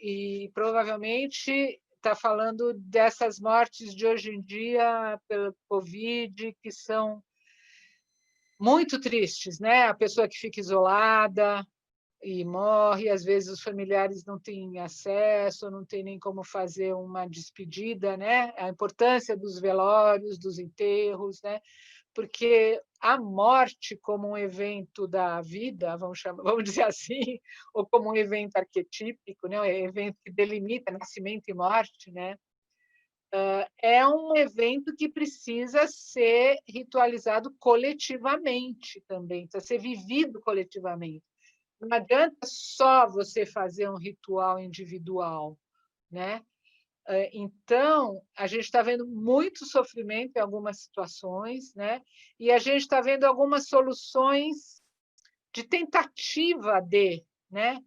E provavelmente está falando dessas mortes de hoje em dia pelo Covid, que são muito tristes, né? A pessoa que fica isolada e morre, às vezes os familiares não têm acesso, não tem nem como fazer uma despedida, né? A importância dos velórios, dos enterros, né? Porque a morte como um evento da vida, vamos dizer assim, ou como um evento arquetípico, né? Um evento que delimita nascimento e morte, né? É um evento que precisa ser ritualizado coletivamente também, precisa ser vivido coletivamente. Não adianta só você fazer um ritual individual, né? Então, a gente está vendo muito sofrimento em algumas situações, né? E a gente está vendo algumas soluções de tentativa de, né?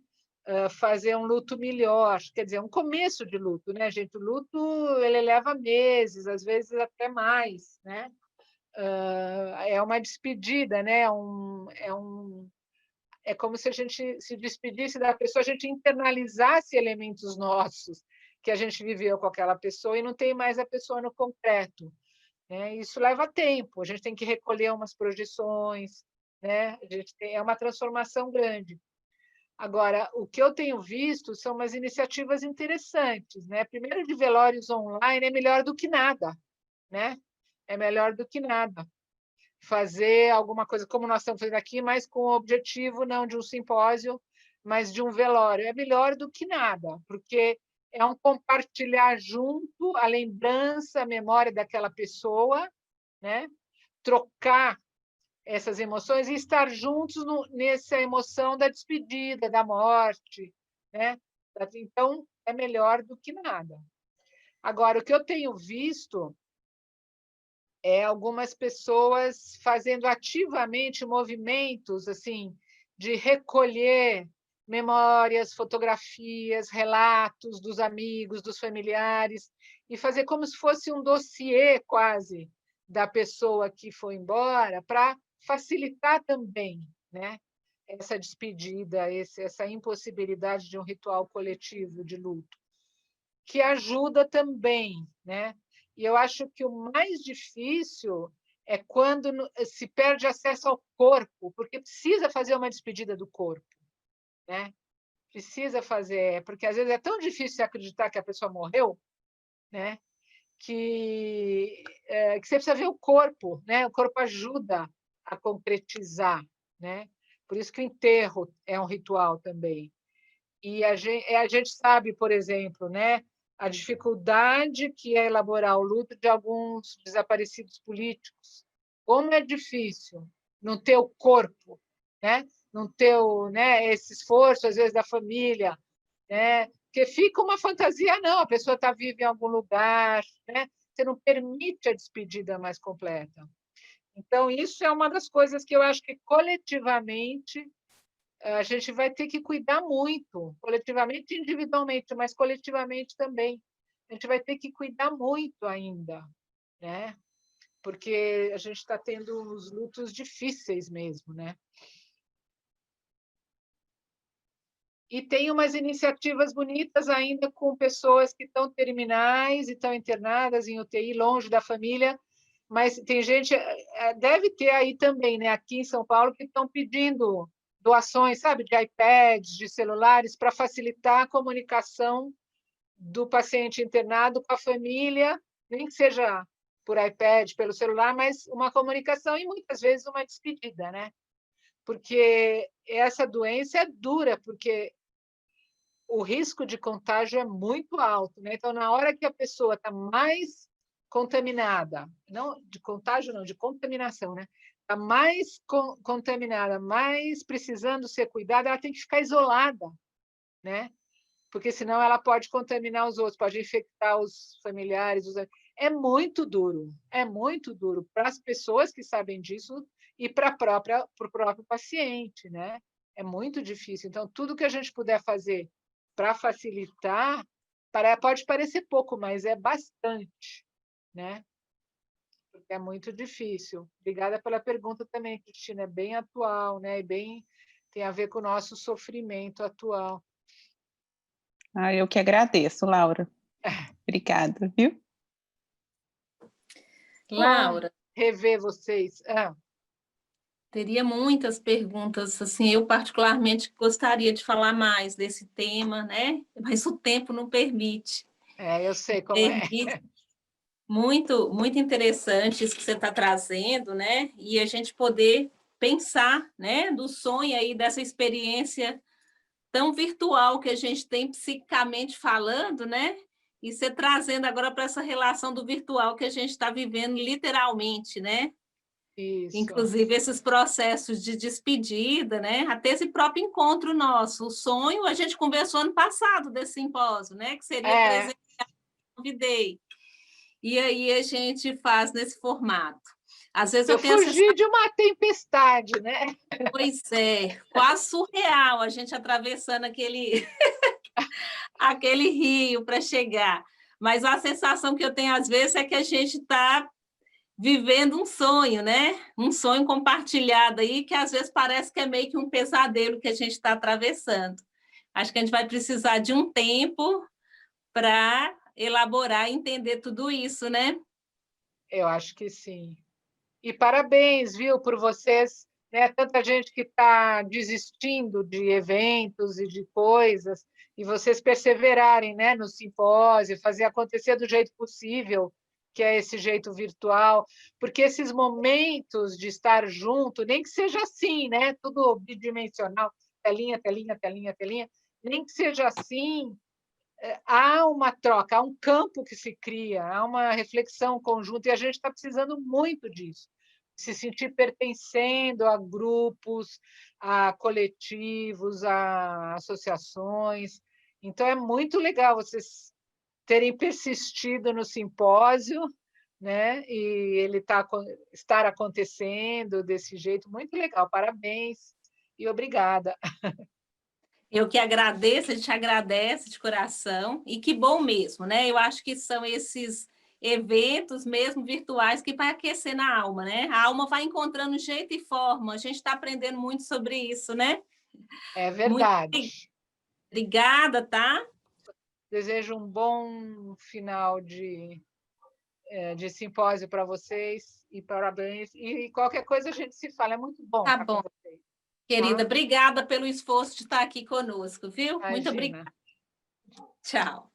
Fazer um luto melhor, quer dizer, um começo de luto, né, gente? O luto ele leva meses, às vezes até mais, né? É uma despedida, né? É como se a gente se despedisse da pessoa, a gente internalizasse elementos nossos que a gente viveu com aquela pessoa e não tem mais a pessoa no concreto, né? Isso leva tempo, a gente tem que recolher umas projeções, né? É uma transformação grande. Agora, o que eu tenho visto são umas iniciativas interessantes, né? Primeiro, de velórios online é melhor do que nada, né? É melhor do que nada. Fazer alguma coisa como nós estamos fazendo aqui, mas com o objetivo não de um simpósio, mas de um velório. É melhor do que nada, porque é um compartilhar junto a lembrança, a memória daquela pessoa, né? Trocar essas emoções e estar juntos nessa emoção da despedida, da morte, né? Então, é melhor do que nada. Agora, o que eu tenho visto é algumas pessoas fazendo ativamente movimentos assim de recolher memórias, fotografias, relatos dos amigos, dos familiares e fazer como se fosse um dossiê quase da pessoa que foi embora para facilitar também, né? Essa despedida, essa impossibilidade de um ritual coletivo de luto, que ajuda também, né? E eu acho que o mais difícil é quando se perde acesso ao corpo, porque precisa fazer uma despedida do corpo, né? Precisa fazer, porque às vezes é tão difícil acreditar que a pessoa morreu, né? Que você precisa ver o corpo, né? O corpo ajuda a concretizar, né? Por isso que o enterro é um ritual também. E a gente sabe, por exemplo, né, a dificuldade que é elaborar o luto de alguns desaparecidos políticos. Como é difícil não ter o corpo, né? Não ter esse esforço, às vezes, da família, né? Porque fica uma fantasia, não, a pessoa está viva em algum lugar, né? Você não permite a despedida mais completa. Então, isso é uma das coisas que eu acho que coletivamente a gente vai ter que cuidar muito, coletivamente e individualmente, mas coletivamente também. A gente vai ter que cuidar muito ainda, né? Porque a gente está tendo uns lutos difíceis mesmo, né? E tem umas iniciativas bonitas ainda com pessoas que estão terminais e estão internadas em UTI, longe da família, mas tem gente, deve ter aí também, né, aqui em São Paulo, que estão pedindo doações, sabe, de iPads, de celulares, para facilitar a comunicação do paciente internado com a família, nem que seja por iPad, pelo celular, mas uma comunicação e muitas vezes uma despedida, né? Porque essa doença é dura, porque o risco de contágio é muito alto, né? Então, na hora que a pessoa está mais contaminada, não de contágio, não, de contaminação, né? Está mais contaminada, mais precisando ser cuidada, ela tem que ficar isolada, né? Porque senão ela pode contaminar os outros, pode infectar os familiares. É muito duro para as pessoas que sabem disso e para o próprio paciente, né? É muito difícil. Então, tudo que a gente puder fazer para facilitar, pode parecer pouco, mas é bastante, né? Porque é muito difícil. Obrigada pela pergunta também, Cristina. É bem atual, né? E tem a ver com o nosso sofrimento atual. Eu que agradeço, Laura. Obrigada, viu? Laura, rever vocês. teria muitas perguntas, assim, eu particularmente gostaria de falar mais desse tema, né? Mas o tempo não permite. Eu sei como é. Muito, muito interessante isso que você está trazendo, né? E a gente poder pensar, né, do sonho aí, dessa experiência tão virtual que a gente tem psicicamente falando, né? E você trazendo agora para essa relação do virtual que a gente está vivendo literalmente, né? Isso. Inclusive esses processos de despedida, né? Até esse próprio encontro nosso. O sonho, a gente conversou ano passado desse simpósio, né? Que seria presencial, convidei. E aí a gente faz nesse formato. Às vezes eu tenho fugi de uma tempestade, né? Pois é, quase surreal a gente atravessando aquele rio para chegar. Mas a sensação que eu tenho às vezes é que a gente está vivendo um sonho, né? Um sonho compartilhado aí, que às vezes parece que é meio que um pesadelo que a gente está atravessando. Acho que a gente vai precisar de um tempo para elaborar e entender tudo isso, né? Eu acho que sim. E parabéns, viu, por vocês, né? Tanta gente que está desistindo de eventos e de coisas, e vocês perseverarem, né, no simpósio, fazer acontecer do jeito possível, que é esse jeito virtual, porque esses momentos de estar junto, nem que seja assim, né, tudo bidimensional, telinha, telinha, telinha, telinha, nem que seja assim, há uma troca, há um campo que se cria, há uma reflexão conjunta, e a gente está precisando muito disso, se sentir pertencendo a grupos, a coletivos, a associações. Então, é muito legal vocês terem persistido no simpósio, né? E ele estar acontecendo desse jeito, muito legal. Parabéns e obrigada. Eu que agradeço, a gente agradece de coração, e que bom mesmo, né? Eu acho que são esses eventos mesmo virtuais que vai aquecer na alma, né? A alma vai encontrando jeito e forma, a gente está aprendendo muito sobre isso, né? É verdade. Muito obrigada, tá? Desejo um bom final de simpósio para vocês e parabéns. E qualquer coisa a gente se fala, é muito bom Tá estar bom. com vocês. Querida, obrigada pelo esforço de estar aqui conosco, viu? Imagina. Muito obrigada. Tchau.